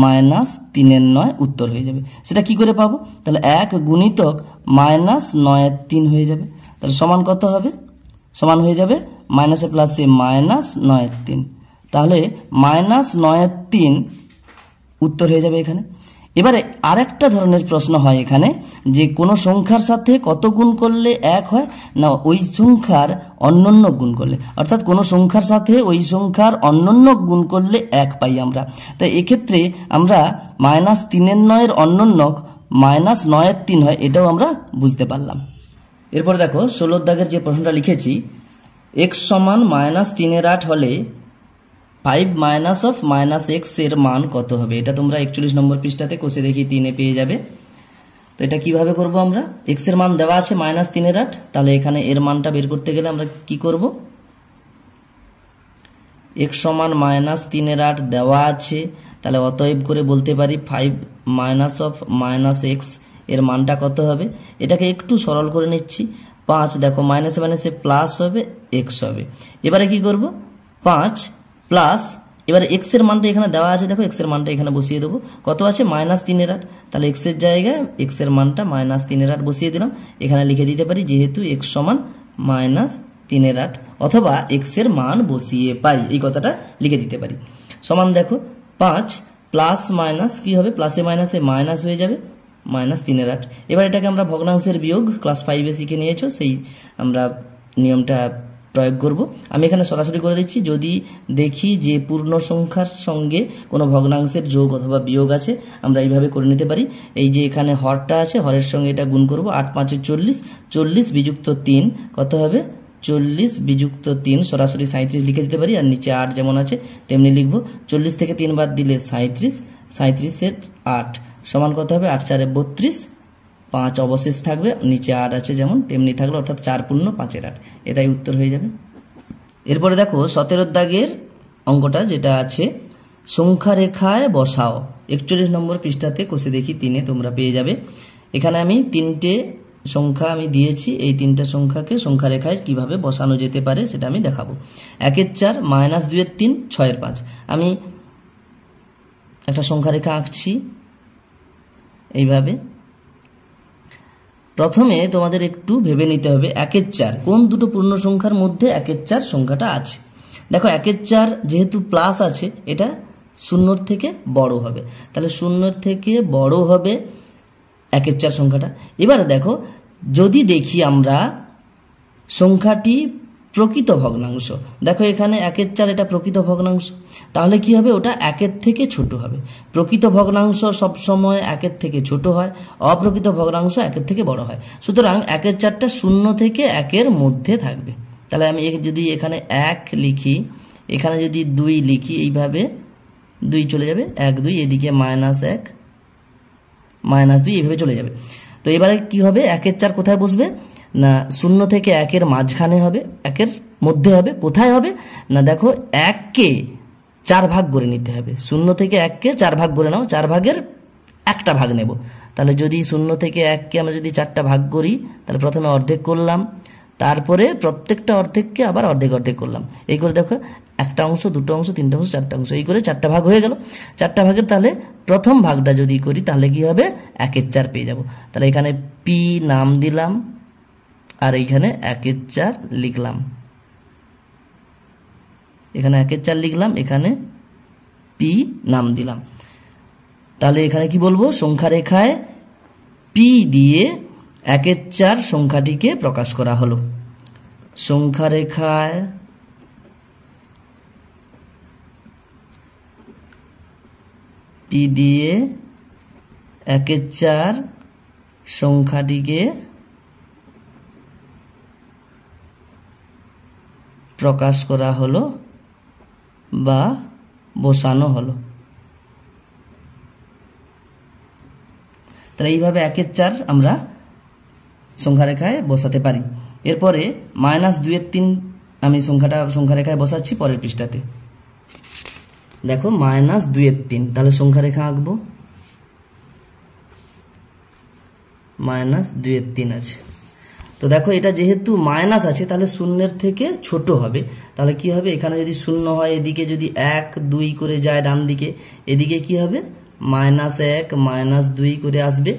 -3/9 উত্তর হয়ে যাবে। সেটা কি করে পাবো, তাহলে 1 গুণিতক -9/3 হয়ে যাবে। তাহলে সমান কত হবে, সমান হয়ে যাবে মাইনাসে প্লাসে -9/3। তাহলে -9/3 উত্তর হয়ে যাবে এখানে। এবারে আরেকটা ধরনের প্রশ্ন হয় এখানে, যে কোনো সংখ্যার সাথে কত গুণ করলে 1 হয়, না ওই সংখ্যার অন্যন্য গুণ করলে, অর্থাৎ কোনো সংখ্যার সাথে ওই সংখ্যার অন্যন্য গুণ করলে 1 পাই আমরা। তাই এক্ষেত্রে আমরা -3/9 এর অন্যন্য -9/3 হয়, এটাও আমরা বুঝতে পারলাম। এরপর দেখো 16 দাগের যে প্রশ্নটা লিখেছি, x সমান -3/8 হলে 5 - (x) এর মান কত হবে। এটা তোমরা 41 নম্বর পৃষ্ঠাতে কষে দেখি 3 পেয়ে যাবে। তো এটা কিভাবে করব আমরা, x এর মান দেওয়া আছে -3/8, তাহলে এখানে এর মানটা বের করতে গেলে আমরা কি করব, x সমান -3/8 দেওয়া আছে, তাহলে অতএব করে বলতে পারি 5 - (x) এর মানটা কত হবে। এটাকে একটু সরল করে নিচ্ছি। 5 দেখো মাইনাসে মাইনাসে প্লাস হবে, x হবে। এবারে কি করব, 5 প্লাস, এবারে x এর মানটা এখানে দেওয়া আছে, দেখো x এর মানটা এখানে বসিয়ে দেবো। কত আছে, -3/8, তাহলে x এর জায়গায় x এর মানটা -3/8 বসিয়ে দিলাম। এখানে লিখে দিতে পারি যেহেতু x সমান -3/8, অথবা x এর মান বসিয়ে পাই, এই কথাটা লিখে দিতে পারি। সমান দেখো 5 প্লাস মাইনাস কি হবে, প্লাসে মাইনাসে মাইনাস হয়ে যাবে -3/8। এবার এটাকে আমরা ভগ্নাংশের বিয়োগ ক্লাস 5-এ শিখে নিয়েছো, সেই আমরা নিয়মটা প্রয়োগ করব। আমি এখানে সরাসরি করে দিচ্ছি। যদি দেখি যে পূর্ণ সংখ্যার সঙ্গে কোনো ভগ্নাংশের যোগ অথবা বিয়োগ আছে, আমরা এইভাবে করে নিতে পারি। এই যে এখানে হরটা আছে, হরের সঙ্গে এটা গুণ করব, 8 × 5 = 40, 40 বিযুক্ত 3 কত হবে, 40 বিযুক্ত 3 সরাসরি 37 লিখে দিতে পারি, আর নিচে 8 যেমন আছে তেমনি লিখবো। 40 থেকে 3 বাদ দিলে 37, 37 8 সমান কত হবে? 8 4 32, 5 অবশেষ থাকবে, নিচে 8 আছে যেমন তেমনি থাকলো, অর্থাৎ 4 পূর্ণ 5 এর 8, এটাই উত্তর হয়ে যাবে। এরপরে দেখো 17 দাগের অঙ্কটা যেটা আছে, সংখ্যা রেখায় বসাও। 41 নম্বর পৃষ্ঠাতে কষে দেখি 3-এ তোমরা পেয়ে যাবে। এখানে আমি 3টে সংখ্যা আমি দিয়েছি, এই 3টা সংখ্যাকে সংখ্যা রেখায় কিভাবে বসানো যেতে পারে সেটা আমি দেখাবো। 1-এর 4, -2-এর 3, 6-এর 5। আমি একটা সংখ্যা রেখা আঁকছি এইভাবে। প্রথমে তোমাদের একটু ভেবে নিতে হবে 1-এর 4 কোন দুটো পূর্ণ সংখ্যার মধ্যে 1-এর 4 সংখ্যাটা আছে। দেখো 1-এর 4 যেহেতু প্লাস আছে, এটা 0-র থেকে বড় হবে, তাহলে 0-র থেকে বড় হবে 1-এর 4 সংখ্যাটা। এবারে দেখো যদি দেখি আমরা সংখ্যাটি প্রকৃত ভগ্নাংশ, দেখো এখানে 1-এর 4 এটা প্রকৃত ভগ্নাংশ, তাহলে কি হবে? ওটা 1-এর থেকে ছোট হবে। প্রকৃত ভগ্নাংশ সবসময় 1-এর থেকে ছোট হয়, অপ্রকৃত ভগ্নাংশ 1-এর থেকে বড় হয়। সুতরাং 1-এর 4টা 0 থেকে 1-এর মধ্যে থাকবে। তাহলে আমি যদি এখানে 1 লিখি, এখানে যদি 2 লিখি, এইভাবে 2 চলে যাবে, 1 2, এদিকে -1 -2 এইভাবে চলে যাবে। তো এবারে কি হবে? 1-এর 4 কোথায় বসবে? না 0 থেকে 1-এর মাঝখানে হবে, 1-এর মধ্যে হবে। কোথায় হবে? না দেখো 1-কে 4 ভাগ করে নিতে হবে। 0 থেকে 1-কে 4 ভাগ করে নাও, 4 ভাগের একটা ভাগ নেব। তাহলে যদি 0 থেকে 1-কে আমরা যদি 4টা ভাগ করি, তাহলে প্রথমে অর্ধেক করলাম, তারপরে প্রত্যেকটা অর্ধেককে আবার অর্ধেক অর্ধেক করলাম। এই করে দেখো একটা অংশ, দুটো অংশ, তিনটা অংশ, চারটা অংশ, এই করে 4টা ভাগ হয়ে গেল। 4টা ভাগের তাহলে প্রথম ভাগটা যদি করি তাহলে কি হবে? 1-এর 4 পেয়ে যাব। তাহলে এখানে পি নাম দিলাম, আর এইখানে 1-এর 4 লিখলাম, এখানে 1-এর 4 লিখলাম, এখানে পি নাম দিলাম। তাহলে এখানে কি বলবো? সংখ্যা রেখায় পি দিয়ে 1-এর 4 সংখ্যাটিকে প্রকাশ করা হলো। সংখ্যা রেখায় পি দিয়ে 1-এর 4 সংখ্যাটিকে প্রকাশ করা হলো বা বসানো হলো। তাহলে এইভাবে 1-এর 4 আমরা সংখ্যা রেখায় বসাতে পারি। এরপরে -2-এর 3 আমি সংখ্যা রেখায় বসাচ্ছি পরের পৃষ্ঠাতে। দেখো -2-এর 3, তাহলে সংখ্যা রেখা আঁকবো। -2-এর 3 আছে, তো দেখো এটা যেহেতু মাইনাস আছে তাহলে 0-এর থেকে ছোট হবে। তাহলে কি হবে? এখানে যদি 0 হয়, এদিকে যদি 1 2 করে যায় ডান দিকে, এদিকে কি হবে? -1 -2 করে আসবে।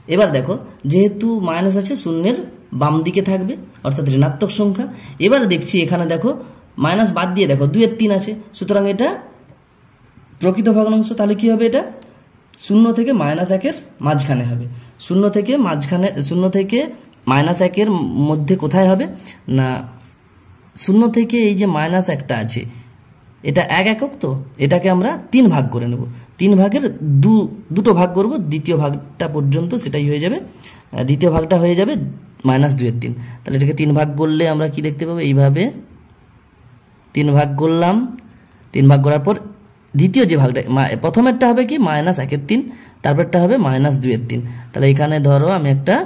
এবার দেখো যেহেতু মাইনাস আছে, 0-এর বাম দিকে থাকবে, অর্থাৎ ঋণাত্মক সংখ্যা। এবার দেখছি এখানে দেখো মাইনাস বাদ দিয়ে দেখো 2-এর 3 আছে, সুতরাং এটা প্রকৃত ভগ্নাংশ। তাহলে কি হবে? এটা 0 থেকে -1-এর মাঝখানে হবে। 0 থেকে -1-এর মধ্যে কোথায় হবে? না 0 থেকে এই যে -1টা আছে, এটা 1 একক, তো এটাকে আমরা 3 ভাগ করে নেব। 3 ভাগের দুটো ভাগ করব, দ্বিতীয় ভাগটা পর্যন্ত সেটাই হয়ে যাবে। দ্বিতীয় ভাগটা হয়ে যাবে -2-এর 3। তাহলে এটাকে 3 ভাগ করলে আমরা কি দেখতে পাবো? এইভাবে 3 ভাগ করলাম। 3 ভাগ করার পর দ্বিতীয় যে ভাগটা, প্রথমেরটা হবে কি? -1-এর 3, তারপরটা হবে -2-এর 3। তাহলে এখানে ধরো আমি একটা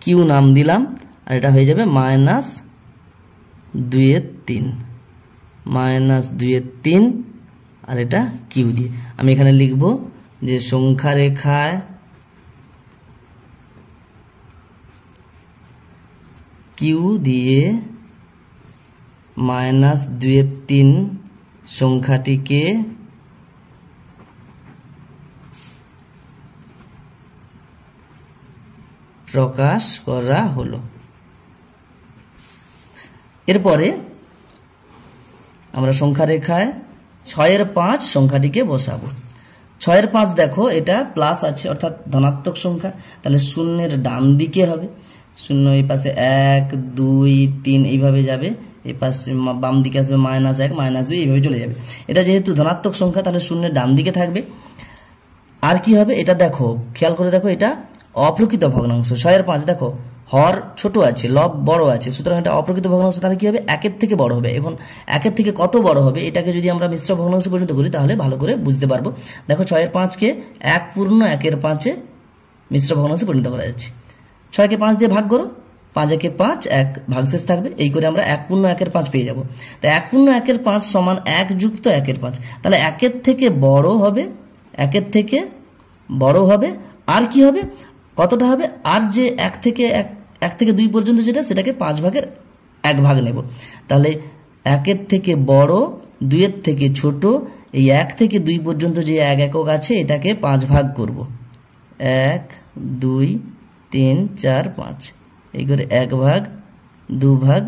কিউ নাম দিলাম, আর এটা হয়ে যাবে -2-এর 3, -2-এর 3, আর এটা কিউ দিয়ে আমি এখানে লিখব যে সংখ্যা রেখায় কিউ দিয়ে -2-এর 3 সংখ্যাটিকে প্রকাশ করা হলো। এরপরে আমরা সংখ্যা রেখায় 6-এর 5 সংখ্যাটিকে বসাবো। 6-এর 5 দেখো এটা প্লাস আছে, অর্থাৎ ধনাত্মক সংখ্যা, তাহলে 0-এর ডান দিকে হবে। 0 এই পাশে 1 2 3 এইভাবে যাবে, এই পাশে বাম দিকে আসবে -1 -2 এইভাবে চলে যাবে। এটা যেহেতু ধনাত্মক সংখ্যা তাহলে 0-এর ডান দিকে থাকবে। আর কি হবে? এটা দেখো খেয়াল করে দেখো, এটা অপ্রকৃত ভগ্নাংশ। 6-এর 5 দেখো হর ছোট আছে, লব বড় আছে, সুতরাং এটা অপ্রকৃত ভগ্নাংশ। তাহলে কি হবে? একের থেকে বড় হবে। এখন একের থেকে কত বড় হবে এটাকে যদি আমরা মিশ্র ভগ্নাংশে পরিণত করি তাহলে ভালো করে বুঝতে পারবো। দেখো 6/5কে 1/1/5 মিশ্র ভগ্নাংশে পরিণত করা যাচ্ছে। 6কে 5 দিয়ে ভাগ করো, 5/1 1 ভাগশেষ থাকবে, এই করে আমরা 1/1/5 পেয়ে যাব। তো 1/1/5 সমান 1 যুক্ত 1/5। তাহলে একের থেকে বড় হবে, একের থেকে বড় হবে। আর কি হবে? কতটা হবে? আর যে 1 থেকে 2 পর্যন্ত যেটা, সেটাকে 5/1 ভাগ নেব। তাহলে 1-এর থেকে বড়, 2-এর থেকে ছোট, এই 1 থেকে 2 পর্যন্ত যে 1 একক আছে এটাকে 5 ভাগ করব। 1 2 3 4 5, এই করে 1 ভাগ, 2 ভাগ,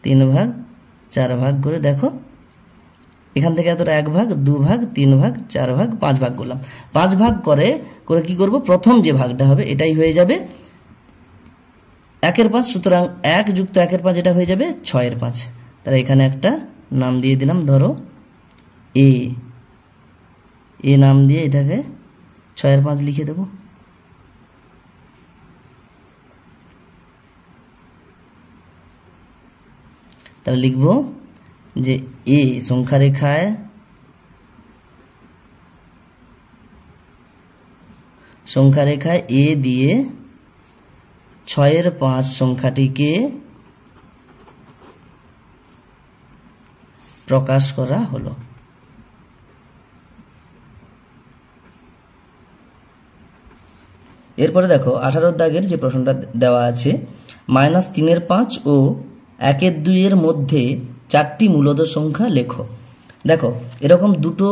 3 ভাগ, 4 ভাগ করে দেখো এখান থেকে এতটা 1 ভাগ, 2 ভাগ, 3 ভাগ, 4 ভাগ, 5 ভাগ করলাম। 5 ভাগ করে কি করব? প্রথম যে ভাগটা হবে এটাই হয়ে যাবে 1/5। সুতরাং 1 যুক্ত 1/5 এটা হয়ে যাবে 6/5। তাহলে এখানে একটা নাম দিয়ে দিলাম, ধরো এ নাম দিয়ে এটাকে 6/5 লিখে দেব। তাহলে লিখব যে এ সংখ্যা রেখায় এ দিয়ে 6/5 সংখ্যাটিকে প্রকাশ করা হলো। এরপরে দেখো 18 দাগের যে প্রশ্নটা দেওয়া আছে, -3/5 ও 1/2 মধ্যে 4টি মূলদ সংখ্যা লেখো। দেখো এরকম দুটো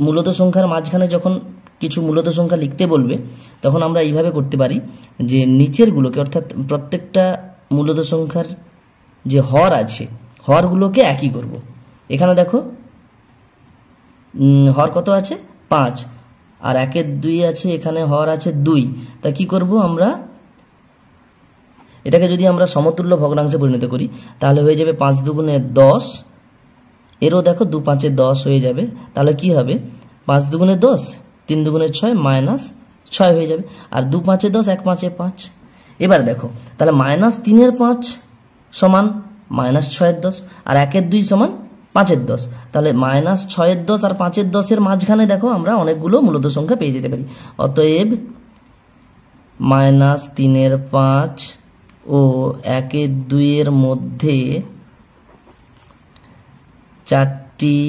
মূলদ সংখ্যার মাঝখানে যখন কিছু মূলদ সংখ্যা লিখতে বলবে তখন আমরা এইভাবে করতে পারি যে নিচেরগুলোকে, অর্থাৎ প্রত্যেকটা মূলদ সংখ্যার যে হর আছে হরগুলোকে একই করব। এখানে দেখো হর কত আছে? 5, আর 1/2 আছে, এখানে হর আছে 2। তা কি করব আমরা? এটাকে যদি আমরা সমতুল্য ভগ্নাংশে পরিণত করি তাহলে হয়ে যাবে 5 দুগুণে 10, এরও দেখো 2 5 10 হয়ে যাবে। তাহলে কি হবে? 5 দুগুণে 10, 3 দুগুণে 6, -6 হয়ে যাবে। আর 2 5 10, 1 5 5। এবার দেখো তাহলে -3/5 সমান -6/10, আর 1/2 সমান 5/10। তাহলে -6/10 আর 5/10 মাঝখানে দেখো আমরা অনেকগুলো মূলদ সংখ্যা পেয়ে যেতে পারি। অতএব -3/5 ও 1/2 মধ্যে 4টি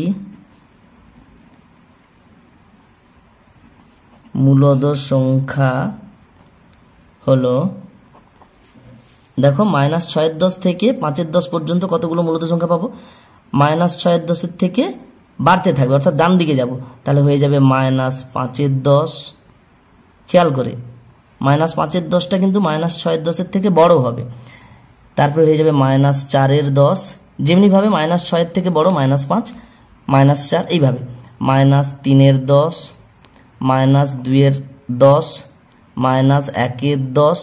মূলদ সংখ্যা হলো, দেখো -6/10 থেকে 5/10 পর্যন্ত কতগুলো মূলদ সংখ্যা পাবো? -6/10 থেকে বাড়তে থাকবে, অর্থাৎ ডান দিকে যাব। তাহলে হয়ে যাবে -5/10। খেয়াল করে -5/10টা কিন্তু -6/10 থেকে বড় হবে। তারপরে হয়ে যাবে -4/10, যেমনিভাবে -6 থেকে বড় -5, -4, এইভাবে -3/10, -2/10, -1/10,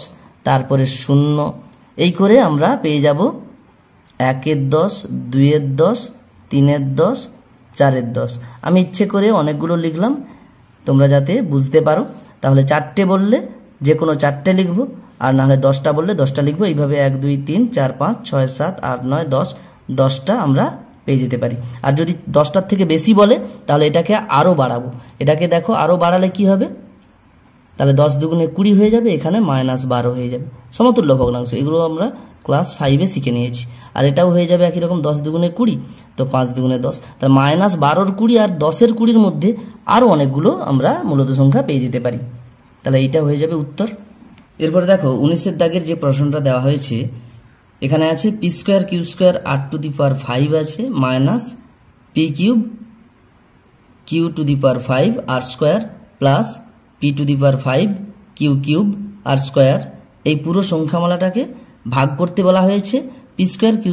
তারপরে 0। এই করে আমরা পেয়ে যাব 1/10, 2/10, 3/10, 4/10। আমি ইচ্ছে করে অনেকগুলো লিখলাম তোমরা যাতে বুঝতে পারো। তাহলে 4টে বললে যে কোনো 4টে লিখবো, আর না হলে 10টা বললে 10টা লিখবো। এইভাবে 1 2 3 4 5 6 7 8 9 10, 10টা আমরা পেয়ে যেতে পারি। আর যদি 10টার থেকে বেশি বলে তাহলে এটাকে আরও বাড়াবো। এটাকে দেখো আরও বাড়ালে কি হবে? তাহলে 10 দুগুণে 20 হয়ে যাবে, এখানে -12 হয়ে যাবে। সমতুল্য ভগ্নাংশ এগুলো আমরা ক্লাস 5-এ শিখে নিয়েছি। আর এটাও হয়ে যাবে একই রকম, 10 দুগুণে 20, তো 5 দুগুণে 10। তাহলে -12-র 20 আর 10-এর 20-র মধ্যে আরও অনেকগুলো আমরা মূলদ সংখ্যা পেয়ে যেতে পারি। তাহলে এইটা হয়ে যাবে উত্তর। এরপরে দেখো 19-এর দাগের যে প্রশ্নটা দেওয়া হয়েছে, এখানে আছে p² q² r⁵ আছে -p³ q⁵ r² plus p⁵ q³ r²। এই পুরো সংখ্যামালাটাকে ভাগ করতে বলা হয়েছে p² q²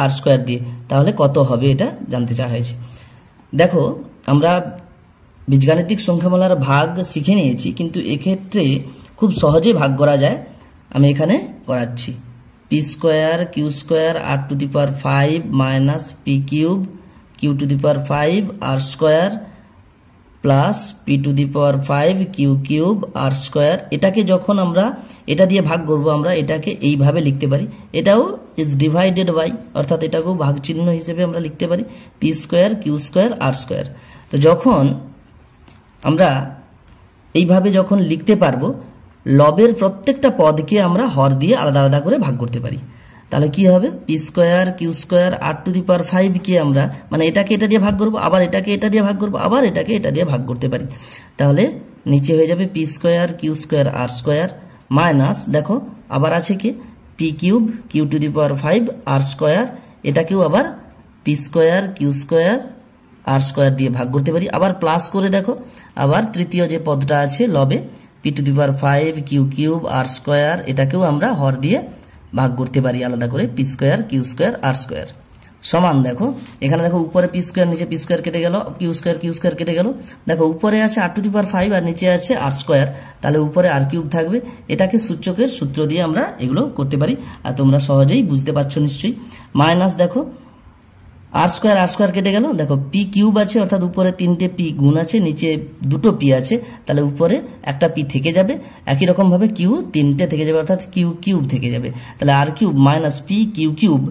r² দিয়ে। তাহলে কত হবে এটা জানতে চাওয়া হয়েছে। দেখো আমরা বীজগাণিতিক সংখ্যামালার ভাগ শিখে নিয়েছি, কিন্তু এক্ষেত্রে খুব সহজে ভাগ করা যায়। আমি এখানে করাচ্ছি p² q² r⁵ - p³ q⁵ r² plus P to the power 5 Q cube R square. এটাকে যখন আমরা এটা দিয়ে ভাগ করব, আমরা এটাকে এইভাবে লিখতে পারি, এটাও ইজ ডিভাইডেড বাই, অর্থাৎ এটাকেও ভাগ চিহ্ন হিসেবে আমরা লিখতে পারি P square Q square R square. তো যখন আমরা এইভাবে যখন লিখতে পারবো, লবের প্রত্যেকটা পদকে আমরা হর দিয়ে আলাদা আলাদা করে ভাগ করতে পারি। তাহলে কি হবে, P square Q square R to the power 5 কে আমরা মানে এটাকে এটা দিয়ে ভাগ করবো, আবার এটাকে এটা দিয়ে ভাগ করবো, আবার এটাকে এটা দিয়ে ভাগ করতে পারি। তাহলে নিচে হয়ে যাবে P square Q square R square minus, দেখো আবার আছে কি P cube Q to the power 5 R square, এটাকেও আবার P square Q square R square দিয়ে ভাগ করতে পারি। আবার প্লাস করে দেখো, আবার তৃতীয় যে পদটা আছে লবে P to the power 5 Q cube R square, এটাকেও আমরা হর দিয়ে ভাগ করতে পারি আলাদা করে P square Q square R square সমান। দেখো এখানে দেখো উপরে পি স্কোয়ার নিচে পি স্কোয়ার কেটে গেল, কিউ স্কোয়ার কেটে গেল। দেখো উপরে আছে আর টু দি পাওয়ার 5 আর নিচে আছে আর স্কোয়ার, তাহলে উপরে আর কিউব থাকবে। এটাকে সূচকের সূত্র দিয়ে আমরা এগুলো করতে পারি, আর তোমরা সহজেই বুঝতে পারছো নিশ্চয়ই। মাইনাস দেখো আর স্কোয়ার কেটে গেল, দেখো পি কিউব আছে অর্থাৎ উপরে 3টে পি গুণ আছে, নিচে 2টো পি আছে, তাহলে উপরে একটা পি থেকে যাবে। একই রকম ভাবে কিউ 3টে থেকে যাবে অর্থাৎ কিউ কিউব থেকে যাবে, তাহলে R cube minus P Q cube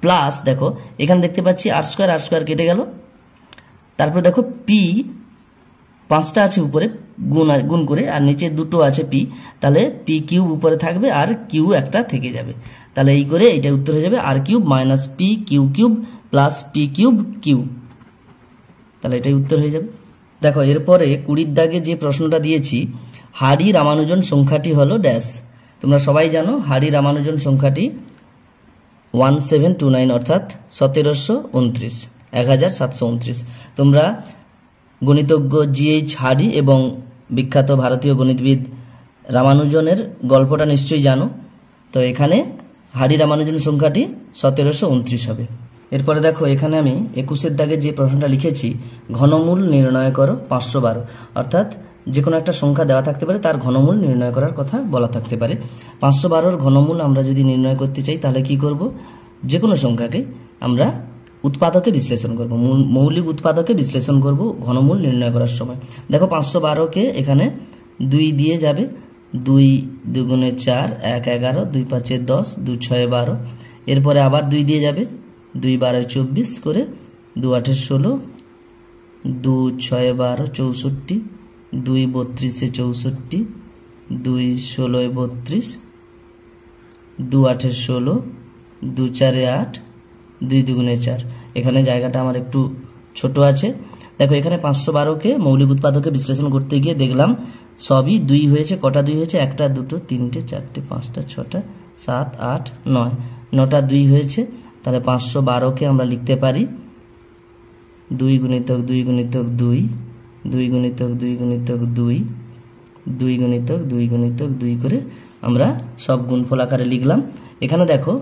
plus দেখো এখানে দেখতে পাচ্ছি আর স্কোয়ার কেটে গেল। তারপর দেখো পি 5টা আছে উপরে গুণ করে আর নিচে 2টো আছে পি, তাহলে পি কিউব উপরে থাকবে আর কিউ একটা থেকে যাবে। তাহলে এই করে এটা উত্তর হয়ে যাবে R cube minus P Q cube plus P cube Q, তাহলে এটাই উত্তর হয়ে যাবে। দেখো এরপরে 20 দাগে যে প্রশ্নটা দিয়েছি, হাড়ি রামানুজন সংখ্যাটি হলো ড্যাশ। তোমরা সবাই জানো হাড়ি রামানুজন সংখ্যাটি 1729 অর্থাৎ 1729 1729। তোমরা গণিতজ্ঞ জিএইচ হাড়ি এবং বিখ্যাত ভারতীয় গণিতবিদ রামানুজনের গল্পটা নিশ্চয়ই জানো। তো এখানে হাড়ি রামানুজন সংখ্যাটি 1729 হবে। এরপরে দেখো এখানে আমি 21 দাগে যে প্রশ্নটা লিখেছি, ঘনমূল নির্ণয় করো 512, অর্থাৎ যে কোনো একটা সংখ্যা দেওয়া থাকতে পারে, তার ঘনমূল নির্ণয় করার কথা বলা থাকতে পারে। 512-র ঘনমূল আমরা যদি নির্ণয় করতে চাই তাহলে কি করব, যে কোনো সংখ্যাকে আমরা উৎপাদকে বিশ্লেষণ করব, মৌলিক উৎপাদকে বিশ্লেষণ করব ঘনমূল নির্ণয় করার সময়। দেখো 512-কে এখানে 2 দিয়ে যাবে, 2 2 4 1 11 2 5 10 2 6 12। এরপরে আবার 2 দিয়ে যাবে, 2 12 24 করে, 2 8 16, 2 6 12 64, 2 32 64, 2 16 32, 2 8 16, 2 4 8, 2 2 4। এখানে জায়গাটা আমার একটু ছোট আছে। দেখো এখানে 512-কে মৌলিক উৎপাদকে বিশ্লেষণ করতে গিয়ে দেখলাম সবই 2 হয়েছে। কটা 2 হয়েছে? 1টা 2টো 3টে 4টে 5টা 6টা 7 8 9, 9টা 2 হয়েছে। তাহলে 512-কে আমরা লিখতে পারি 2 গুণিতক 2 গুণিতক 2, 2 গুণিতক 2 গুণিতক 2, 2 গুণিতক 2 গুণিতক 2 করে আমরা সব গুণফল আকারে লিখলাম। এখানে দেখো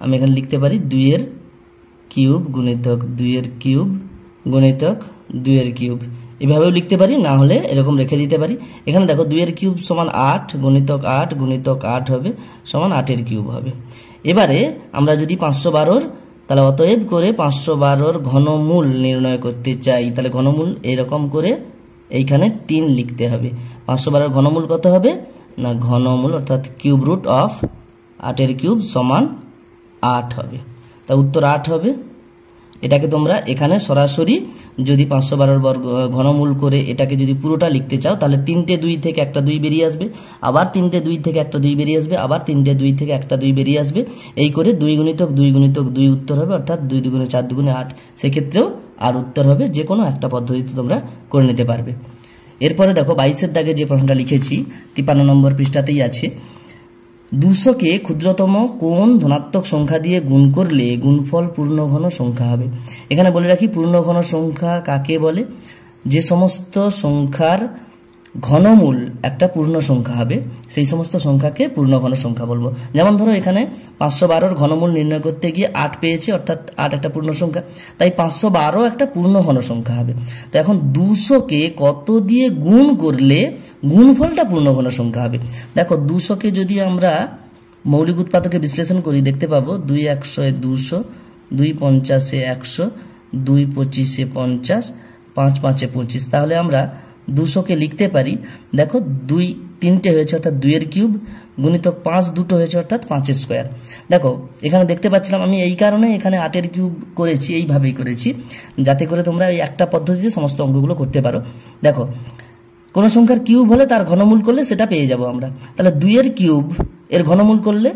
আমি এখানে লিখতে পারি 2 এর কিউব গুণিতক 2 এর কিউব গুণিতক 2 এর কিউব, এভাবেও লিখতে পারি, না হলে এরকম রেখে দিতে পারি। এখানে দেখো 2 এর কিউব সমান 8 গুণিতক 8 গুণিতক 8 হবে সমান 8 এর কিউব হবে। এবারে আমরা যদি 512-র তাহলে অতএব করে 512-র ঘনমূল নির্ণয় করতে চাই, তাহলে ঘনমূল এরকম করে এইখানে 3 লিখতে হবে। 512-র ঘনমূল কত হবে না, ঘনমূল অর্থাৎ কিউব রুট অফ 8 এর কিউব সমান 8 হবে, তা উত্তর 8 হবে। এটাকে তোমরা এখানে সরাসরি যদি 512-র বর্গ ঘনমূল করে এটাকে যদি পুরোটা লিখতে চাও তাহলে 3টে 2 থেকে একটা 2 বেরিয়ে আসবে, আবার 3টে 2 থেকে একটা 2 বেরিয়ে আসবে, আবার 3টে 2 থেকে একটা 2 বেরিয়ে আসবে। এই করে 2 গুণিতক 2 গুণিতক 2 উত্তর হবে, অর্থাৎ 2 2 4 2 8। সেক্ষেত্রেও আর উত্তর হবে, যে কোনো একটা পদ্ধতিতে তোমরা করে নিতে পারবে। এরপরে দেখো 22-এর দাগে যে প্রশ্নটা লিখেছি 53 নম্বর পৃষ্ঠাতেই আছে, 200-কে ক্ষুদ্রতম কোন ধনাত্মক সংখ্যা দিয়ে গুণ করলে গুণফল পূর্ণঘন সংখ্যা হবে। এখানে বলে রাখি পূর্ণঘন সংখ্যা কাকে বলে, যে সমস্ত সংখ্যার ঘনমূল একটা পূর্ণ সংখ্যা হবে সেই সমস্ত সংখ্যাকে পূর্ণঘন সংখ্যা বলবো। যেমন ধরো এখানে 512-র ঘনমূল নির্ণয় করতে গিয়ে 8 পেয়েছে, অর্থাৎ 8 একটা পূর্ণ সংখ্যা, তাই 512 একটা পূর্ণঘন সংখ্যা হবে। তো এখন 200-কে কত দিয়ে গুণ করলে গুণফলটা পূর্ণঘন সংখ্যা হবে। দেখো 200-কে যদি আমরা মৌলিক উৎপাদকে বিশ্লেষণ করি দেখতে পাবো 2 100 200, 2 50 100, 2 25 50, 5 5 25। তাহলে আমরা 200কে লিখতে পারি, দেখো 2 3টে হয়েছে অর্থাৎ 2 এর কিউব গুণিতক 5 দুটো হয়েছে অর্থাৎ 5 এর স্কয়ার। দেখো এখানে দেখতে পাচ্ছিলাম আমি এই কারণে এখানে 8 এর কিউব করেছি, এইভাবেই করেছি যাতে করে তোমরা এই একটা পদ্ধতিতে সমস্ত অঙ্কগুলো করতে পারো। দেখো কোনো সংখ্যার কিউব হলে তার ঘনমূল করলে সেটা পেয়ে যাব আমরা। তাহলে 2 এর কিউব এর ঘনমূল করলে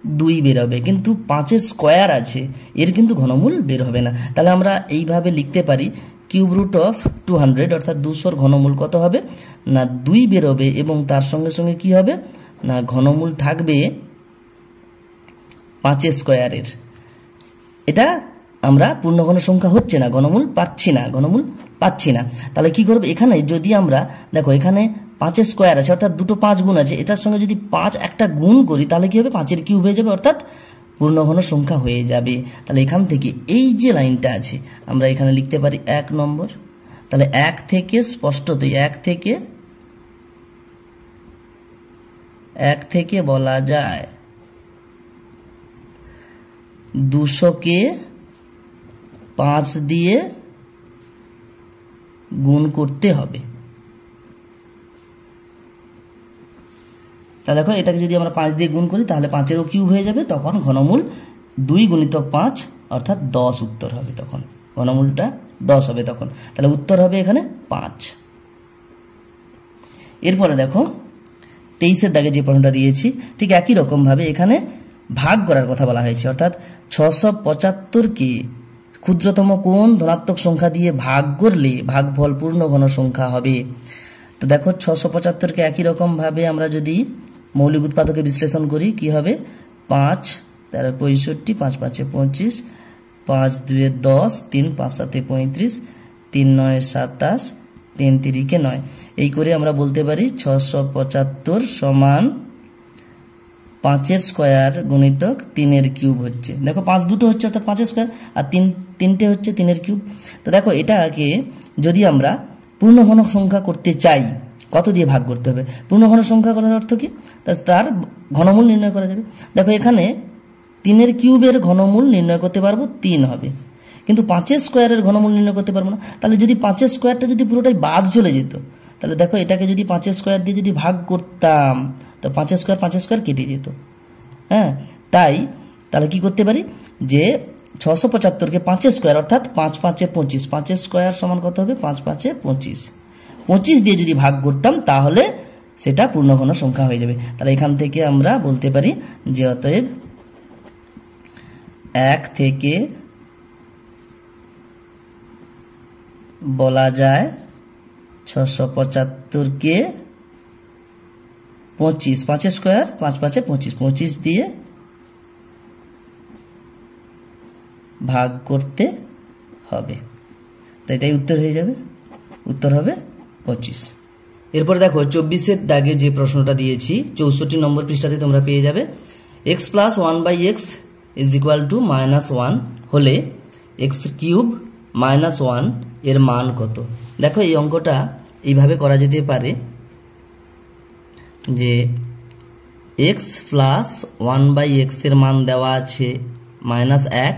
2 বের হবে, কিন্তু 5 এর স্কয়ার আছে এর কিন্তু ঘনমূল বের হবে না। তাহলে আমরা এইভাবে লিখতে পারি কিউব রুট অফ 200 অর্থাৎ 200 ঘনমূল কত হবে না 2 বের হবে, এবং তার সঙ্গে সঙ্গে কি হবে না ঘনমূল থাকবে 5 এর স্কয়ারের। এটা আমরা পূর্ণঘন সংখ্যা হচ্ছে না, ঘনমূল পাচ্ছি না। তাহলে কি করব, এখানে যদি আমরা দেখো এখানে 5 এর স্কয়ার আছে অর্থাৎ দুটো 5 গুণ আছে, এটার সঙ্গে যদি 5 একটা গুণ করি তাহলে কি হবে 5 এর কিউব হয়ে যাবে অর্থাৎ পূর্ণঘন সংখ্যা হয়ে যাবে। তাহলে এখান থেকে এই যে লাইনটা আছে আমরা এখানে লিখতে পারি 1 নম্বর। তাহলে 1 থেকে স্পষ্টতই 1 থেকে বলা যায় 200কে 5 দিয়ে গুণ করতে হবে। তা দেখো এটাকে যদি আমরা 5 দিয়ে গুণ করি তাহলে 5 এরও কিউব হয়ে যাবে, তখন ঘনমূল 2 গুণিতক 5 অর্থাৎ 10 উত্তর হবে, তখন ঘনমূলটা 10 হবে তখন। তাহলে উত্তর হবে এখানে 5। এরপরে দেখো 23-এর দাগে যে প্রশ্নটা দিয়েছি ঠিক একই রকমভাবে এখানে ভাগ করার কথা বলা হয়েছে, অর্থাৎ 675কে ক্ষুদ্রতম কোন ধনাত্মক সংখ্যা দিয়ে ভাগ করলে ভাগফল পূর্ণঘন সংখ্যা হবে। তো দেখো 675কে একই রকমভাবে আমরা যদি মৌলিক উৎপাদকে বিশ্লেষণ করি কি হবে 5 13 65 5 5 25 5 2 10 3 5 7 35 3 9 27 3 3 9। এই করে আমরা বলতে পারি 675 সমান 5 এর স্কয়ার গুণিতক 3 এর কিউব হচ্ছে। দেখো 5 দুটো হচ্ছে অর্থাৎ 5 এর স্কয়ার, আর 3টে হচ্ছে 3 এর কিউব। তো দেখো এটাকে যদি আমরা পূর্ণঘন সংখ্যা করতে চাই কত দিয়ে ভাগ করতে হবে, পূর্ণঘন সংখ্যা করার অর্থ কি তার ঘনমূল নির্ণয় করা যাবে। দেখো এখানে 3 এর কিউবের ঘনমূল নির্ণয় করতে পারবো 3 হবে, কিন্তু 5 এর স্কয়ারের ঘনমূল নির্ণয় করতে পারবো না। তাহলে যদি 5 এর স্কয়ারটা যদি পুরোটাই বাদ চলে যেত, তাহলে দেখো এটাকে যদি 5 এর স্কয়ার দিয়ে যদি ভাগ করতাম তো 5 এর স্কয়ার কেটে যেত। হ্যাঁ, তাহলে কি করতে পারি যে 675কে 5 এর স্কয়ার অর্থাৎ 5 5 25, 5 এর স্কয়ার সমান কত হবে 5 5 25 দিয়ে যদি ভাগ করতাম তাহলে সেটা পূর্ণঘন সংখ্যা হয়ে যাবে। তাহলে এখান থেকে আমরা বলতে পারি যে অতএব 1 থেকে বলা যায় 675কে 25, 5 এর স্কয়ার 5 5 25 দিয়ে ভাগ করতে হবে। তো এটাই উত্তর হয়ে যাবে, উত্তর হবে 25। এরপর দেখো 24-এর দাগে যে প্রশ্নটা দিয়েছি 64 নম্বর পৃষ্ঠাতে তোমরা পেয়ে যাবে x plus 1/x is equal to -1 হলে x কিউব -1 এর মান কত। দেখো এই অঙ্কটা এইভাবে করা যেতে পারে যে x প্লাস 1/x এর মান দেওয়া আছে -1,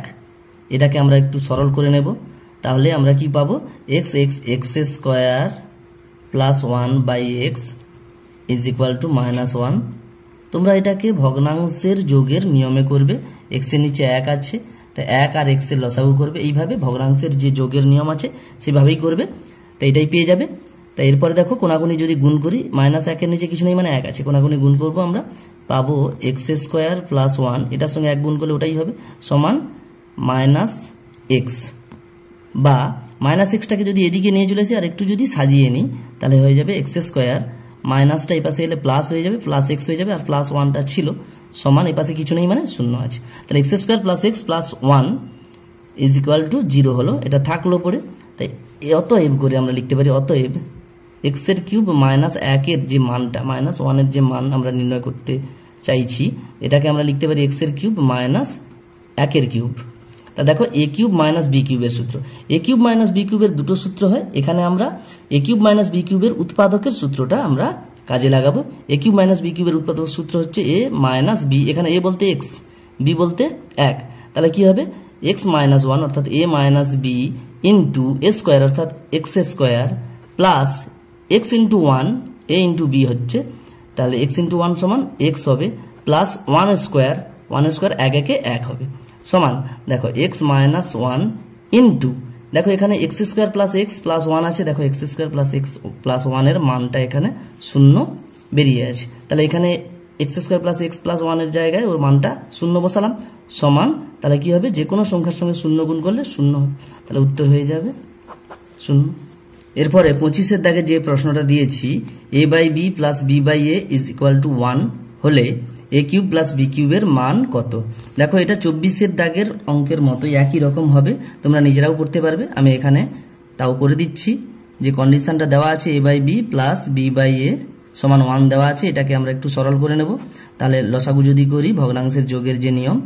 এটাকে আমরা একটু সরল করে নেব। তাহলে আমরা কি পাবো x square plus 1/x is equal to -1। তোমরা এটাকে ভগ্নাংশের যোগের নিয়মে করবে, x এর নিচে 1 আছে তাই 1 আর x এর লসাগু করবে, এইভাবে ভগ্নাংশের যে যোগের নিয়ম আছে সেভাবেই করবে, তাই এটাই পেয়ে যাবে। তাই এরপরে দেখো কোনাগুনি যদি গুণ করি -1 এর নিচে কিছু নেই মানে 1 আছে, কোনাগুনি গুণ করবো আমরা পাবো x স্কয়ার প্লাস 1 এটার সঙ্গে 1 গুণ করলে ওটাই হবে সমান -x, বা -xটাকে যদি এদিকে নিয়ে চলে আসি আর একটু যদি সাজিয়ে নিই তাহলে হয়ে যাবে x স্কয়ার মাইনাসটা এই পাশে এলে প্লাস হয়ে যাবে, প্লাস x হয়ে যাবে, আর প্লাস 1টা ছিল সমান এই পাশে কিছু নেই মানে 0 আছে। তাহলে x square plus x plus 1 is equal two 0 হলো, এটা থাকলো পড়ে। তাই অতএব করে আমরা লিখতে পারি অতএব x এর কিউব -1 এর যে মানটা -1 এর যে মান আমরা নির্ণয় করতে চাইছি এটাকে আমরা লিখতে পারি x এর কিউব -1 এর কিউব। তা দেখো a কিউব মাইনাস b কিউবের সূত্র, a কিউব মাইনাস b কিউবের দুটো সূত্র হয়, এখানে আমরা a কিউব মাইনাস b কিউবের উৎপাদকের সূত্রটা আমরা কাজে লাগাবো। a কিউব মাইনাস b কিউবের উৎপাদকের সূত্র হচ্ছে a মাইনাস b, এখানে a বলতে x b বলতে 1, তাহলে কি হবে x মাইনাস 1 অর্থাৎ a minus b into a square অর্থাৎ x square plus X into one A into B হচ্ছে, তাহলে এক্স ইন্টু ওয়ান সমান এক্স হবে প্লাস ওয়ান স্কোয়ার এক একে এক হবে সমান দেখো এক্স মাইনাস ওয়ান ইন্টু দেখো এখানে এক্স স্কোয়ার প্লাস ওয়ান আছে, দেখো এক্স স্কোয়ার প্লাস ওয়ানের মানটা এখানে শূন্য বেরিয়ে আছে, তাহলে এখানে এক্স স্কোয়ার প্লাস ওয়ানের জায়গায় ওর মানটা শূন্য বসালাম সমান, তাহলে কি হবে যে কোনো সংখ্যার সঙ্গে শূন্য গুণ করলে শূন্য হবে, তাহলে উত্তর হয়ে যাবে শূন্য। এরপরে 25-এর দাগে যে প্রশ্নটা দিয়েছি A by B plus B by A is equal to 1 হলে এ কিউব প্লাস বি কিউবের মান কত। দেখো এটা 24-এর দাগের অঙ্কের মতো একই রকম হবে, তোমরা নিজেরাও করতে পারবে, আমি এখানে তাও করে দিচ্ছি যে কন্ডিশনটা দেওয়া আছে A by B plus B by A সমান 1 দেওয়া আছে, এটাকে আমরা একটু সরল করে নেব। তাহলে লসাগু যদি করি ভগ্নাংশের যোগের যে নিয়ম,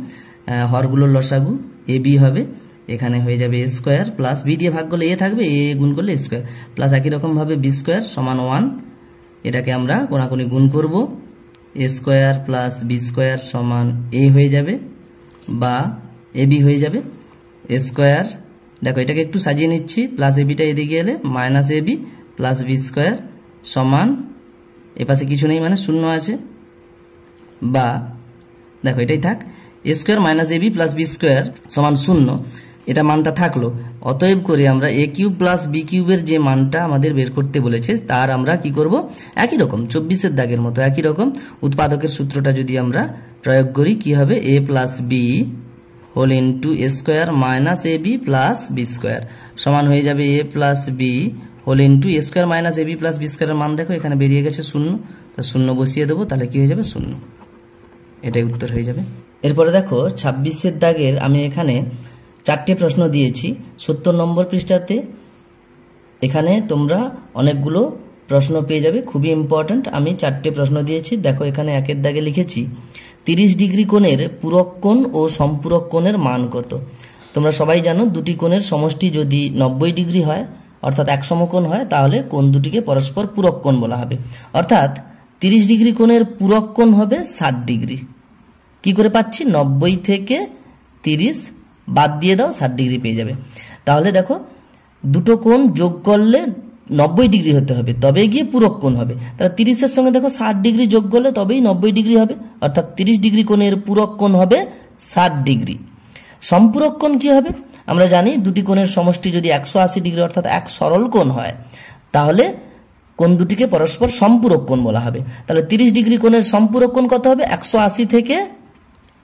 হরগুলোর লসাগু এ বি হবে, এখানে হয়ে যাবে এ স্কোয়ার প্লাস বি দিয়ে ভাগ করলে এ থাকবে, এ গুণ করলে স্কোয়ার প্লাস একই রকমভাবে বি স্কোয়ার সমান 1, এটাকে আমরা কোনাকুনি গুণ করব, এ স্কোয়ার প্লাস বি স্কোয়ার সমান এ হয়ে যাবে বা এ বি হয়ে যাবে এ স্কোয়ার, দেখো এটাকে একটু সাজিয়ে নিচ্ছি, প্লাস এ বিটা এদিকে এলে minus A B plus B square সমান এপাশে কিছু নেই মানে শূন্য আছে, বা দেখো এটাই থাক এ square minus A B plus B square সমান শূন্য, এটা মানটা থাকলো। অতএব করে আমরা এ কিউব প্লাস বি কিউবের যে মানটা আমাদের বের করতে বলেছে তার আমরা কি করব, একই রকম 24-এর দাগের মতো একই রকম উৎপাদকের সূত্রটা যদি আমরা প্রয়োগ করি কি হবে, এ plus B whole into A square minus A B plus B square সমান হয়ে যাবে এ plus B whole into A square minus A B plus B স্কোয়ারের মান দেখো এখানে বেরিয়ে গেছে শূন্য, তো শূন্য বসিয়ে দেবো, তাহলে কি হয়ে যাবে শূন্য, এটাই উত্তর হয়ে যাবে। এরপরে দেখো 26-এর দাগের আমি এখানে 4টে প্রশ্ন দিয়েছি 70 নম্বর পৃষ্ঠাতে, এখানে তোমরা অনেকগুলো প্রশ্ন পেয়ে যাবে, খুবই ইম্পর্ট্যান্ট। আমি 4টে প্রশ্ন দিয়েছি, দেখো এখানে 1-এর দাগে লিখেছি 30 ডিগ্রি কোণের পূরক কোণ ও সম্পূরক কোণের মান কত। তোমরা সবাই জানো দুটি কোণের সমষ্টি যদি 90 ডিগ্রি হয় অর্থাৎ এক সমকোণ হয় তাহলে কোণ দুটিকে পরস্পর পূরক কোণ বলা হবে, অর্থাৎ 30 ডিগ্রি কোণের পূরক কোণ হবে 60 ডিগ্রি। কি করে পাচ্ছি, 90 থেকে 30 বাদ দিয়ে দাও 60 ডিগ্রি পেয়ে যাবে। তাহলে দেখো দুটো কোণ যোগ করলে 90 ডিগ্রি হতে হবে তবে গিয়ে পূরক কোণ হবে, তাহলে 30-এর সঙ্গে দেখো 60 ডিগ্রি যোগ করলে তবেই 90 ডিগ্রি হবে, অর্থাৎ 30 ডিগ্রি কোণের পূরক কোণ হবে 60 ডিগ্রি। সম্পূরক কোণ কি হবে, আমরা জানি দুটি কোণের সমষ্টি যদি 180 ডিগ্রি অর্থাৎ এক সরল কোণ হয় তাহলে কোণ দুটিকে পরস্পর সম্পূরক কোণ বলা হবে। তাহলে 30 ডিগ্রি কোণের সম্পূরক কোণ কত হবে, 180 থেকে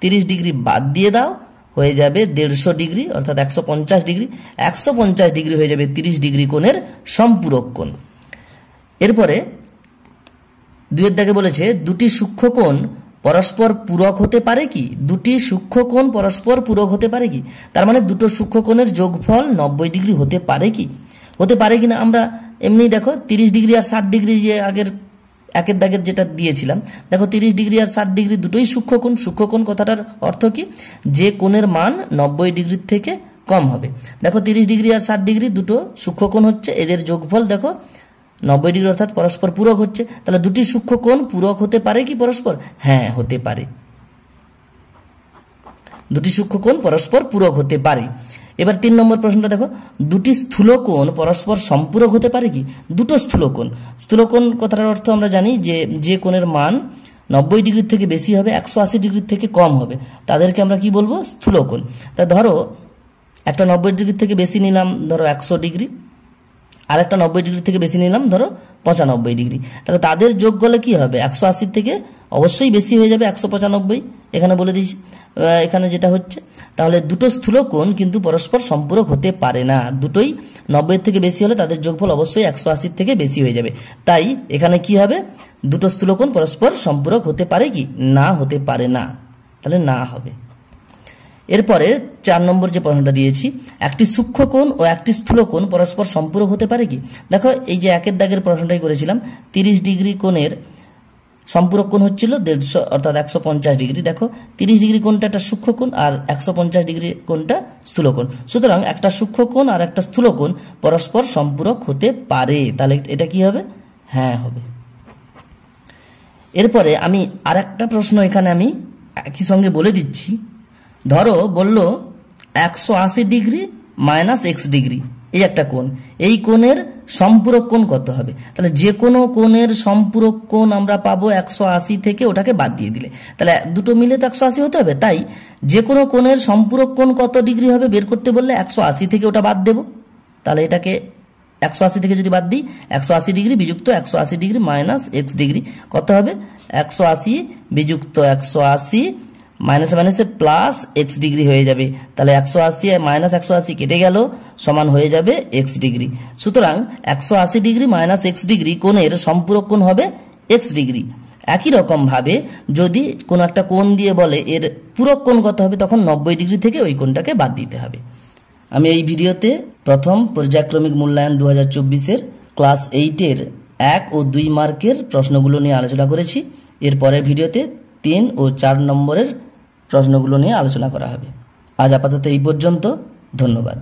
30 ডিগ্রি বাদ দিয়ে দাও হয়ে যাবে 150 ডিগ্রি অর্থাৎ 150 ডিগ্রি, 150 ডিগ্রি হয়ে যাবে 30 ডিগ্রি কোণের সম্পূরক কোণ। এরপরে 2-এর দাগে বলেছে দুটি সূক্ষ্মকোণ পরস্পর পূরক হতে পারে কি, দুটি সূক্ষ্মকোণ পরস্পর পূরক হতে পারে কি, তার মানে দুটো সূক্ষ্মকোণের যোগফল 90 ডিগ্রি হতে পারে কি, হতে পারে কিনা আমরা এমনি দেখো 30 ডিগ্রি আর 60 ডিগ্রি যে আগের 1-এর দাগের যেটা দিয়েছিলাম, দেখো 30 ডিগ্রি আর 60 ডিগ্রি দুটোই সূক্ষ্মকোণ। সূক্ষ্মকোণ কথাটার অর্থ কি, যে কোণের মান 90 ডিগ্রির থেকে কম হবে। দেখো 30 ডিগ্রি আর 60 ডিগ্রি দুটো সূক্ষ্মকোণ হচ্ছে, এদের যোগফল দেখো 90 ডিগ্রি অর্থাৎ পরস্পর পূরক হচ্ছে, তাহলে দুটি সূক্ষ্মকোণ পূরক হতে পারে কি পরস্পর, হ্যাঁ হতে পারে, দুটি সূক্ষ্মকোণ পরস্পর পূরক হতে পারে। এবার 3 নম্বর প্রশ্নটা দেখো, দুটি স্থূলকোণ পরস্পর সম্পূরক হতে পারে কি, দুটো স্থূলকোণ। স্থূলকোণ কথাটার অর্থ আমরা জানি যে কোণের মান 90 ডিগ্রির থেকে বেশি হবে 180 ডিগ্রির থেকে কম হবে তাদেরকে আমরা কি বলবো, স্থূলকোণ। তা ধরো একটা 90 ডিগ্রির থেকে বেশি নিলাম ধরো 100 ডিগ্রি, আর একটা 90 ডিগ্রি থেকে বেশি নিলাম ধরো 95 ডিগ্রি, তাহলে তাদের যোগ করলে কি হবে, 180 থেকে অবশ্যই বেশি হয়ে যাবে 195, এখানে বলে দিয়েছি এখানে যেটা হচ্ছে। তাহলে দুটো স্থূলকোণ কিন্তু পরস্পর সম্পূরক হতে পারে না, দুটোই 90 থেকে বেশি হলে তাদের যোগফল অবশ্যই 180 থেকে বেশি হয়ে যাবে, তাই এখানে কি হবে, দুটো স্থূলকোণ পরস্পর সম্পূরক হতে পারে কি, না হতে পারে না, তাহলে না হবে। এরপরে 4 নম্বর যে প্রশ্নটা দিয়েছি, একটি সূক্ষ্মকোণ ও একটি স্থূলকোণ পরস্পর সম্পূরক হতে পারে কি। দেখো এই যে 1-এর দাগের প্রশ্নটাই করেছিলাম, 30 ডিগ্রি কোণের সম্পূরক কোণ হচ্ছিল 150 অর্থাৎ 150 ডিগ্রি, দেখো 30 ডিগ্রি কোণটা একটা সূক্ষ্মকোণ আর 150 ডিগ্রি কোণটা স্থূলকোণ, সুতরাং একটা সূক্ষ্মকোণ আর একটা স্থূলকোণ পরস্পর সম্পূরক হতে পারে, তাহলে এটা কি হবে, হ্যাঁ হবে। এরপরে আমি আরেকটা প্রশ্ন এখানে আমি একই সঙ্গে বলে দিচ্ছি, ধরো বলল 180 ডিগ্রি মাইনাস x ডিগ্রি এই একটা কোণ, এই কোণের সম্পূরক কোণ কত হবে। তাহলে যে কোনো কোণের সম্পূরক কোণ আমরা পাবো 180 থেকে, ওটাকে বাদ দিয়ে দিলে তাহলে দুটো মিলে তো 180 হতে হবে। তাই যে কোনো কোণের সম্পূরক কোণ কত ডিগ্রি হবে বের করতে বললে 180 থেকে ওটা বাদ দেব। তাহলে এটাকে 180 থেকে যদি বাদ দিই 180 ডিগ্রি বিযুক্ত 180 ডিগ্রি মাইনাস এক্স ডিগ্রি কত হবে, 180 বিযুক্ত 180 মাইনাসে মাইনাসে প্লাস এক্স ডিগ্রি হয়ে যাবে। তাহলে 180 মাইনাস 180 কেটে গেল, সমান হয়ে যাবে এক্স ডিগ্রি। সুতরাং 180 ডিগ্রি মাইনাস এক্স ডিগ্রি কোণের সম্পূরক কোণ হবে এক্স ডিগ্রি। একই রকমভাবে যদি কোনো একটা কোণ দিয়ে বলে এর পূরক কোণ কত হবে, তখন 90 ডিগ্রি থেকে ওই কোণটাকে বাদ দিতে হবে। আমি এই ভিডিওতে প্রথম পর্যায়ক্রমিক মূল্যায়ন 2024-এর ক্লাস 8-এর 1 ও 2 মার্কের প্রশ্নগুলো নিয়ে আলোচনা করেছি। এর পরের ভিডিওতে 3 ও 4 নম্বরের প্রশ্নগুলো নিয়ে আলোচনা করা হবে। আজ আপাতত এই পর্যন্ত, ধন্যবাদ।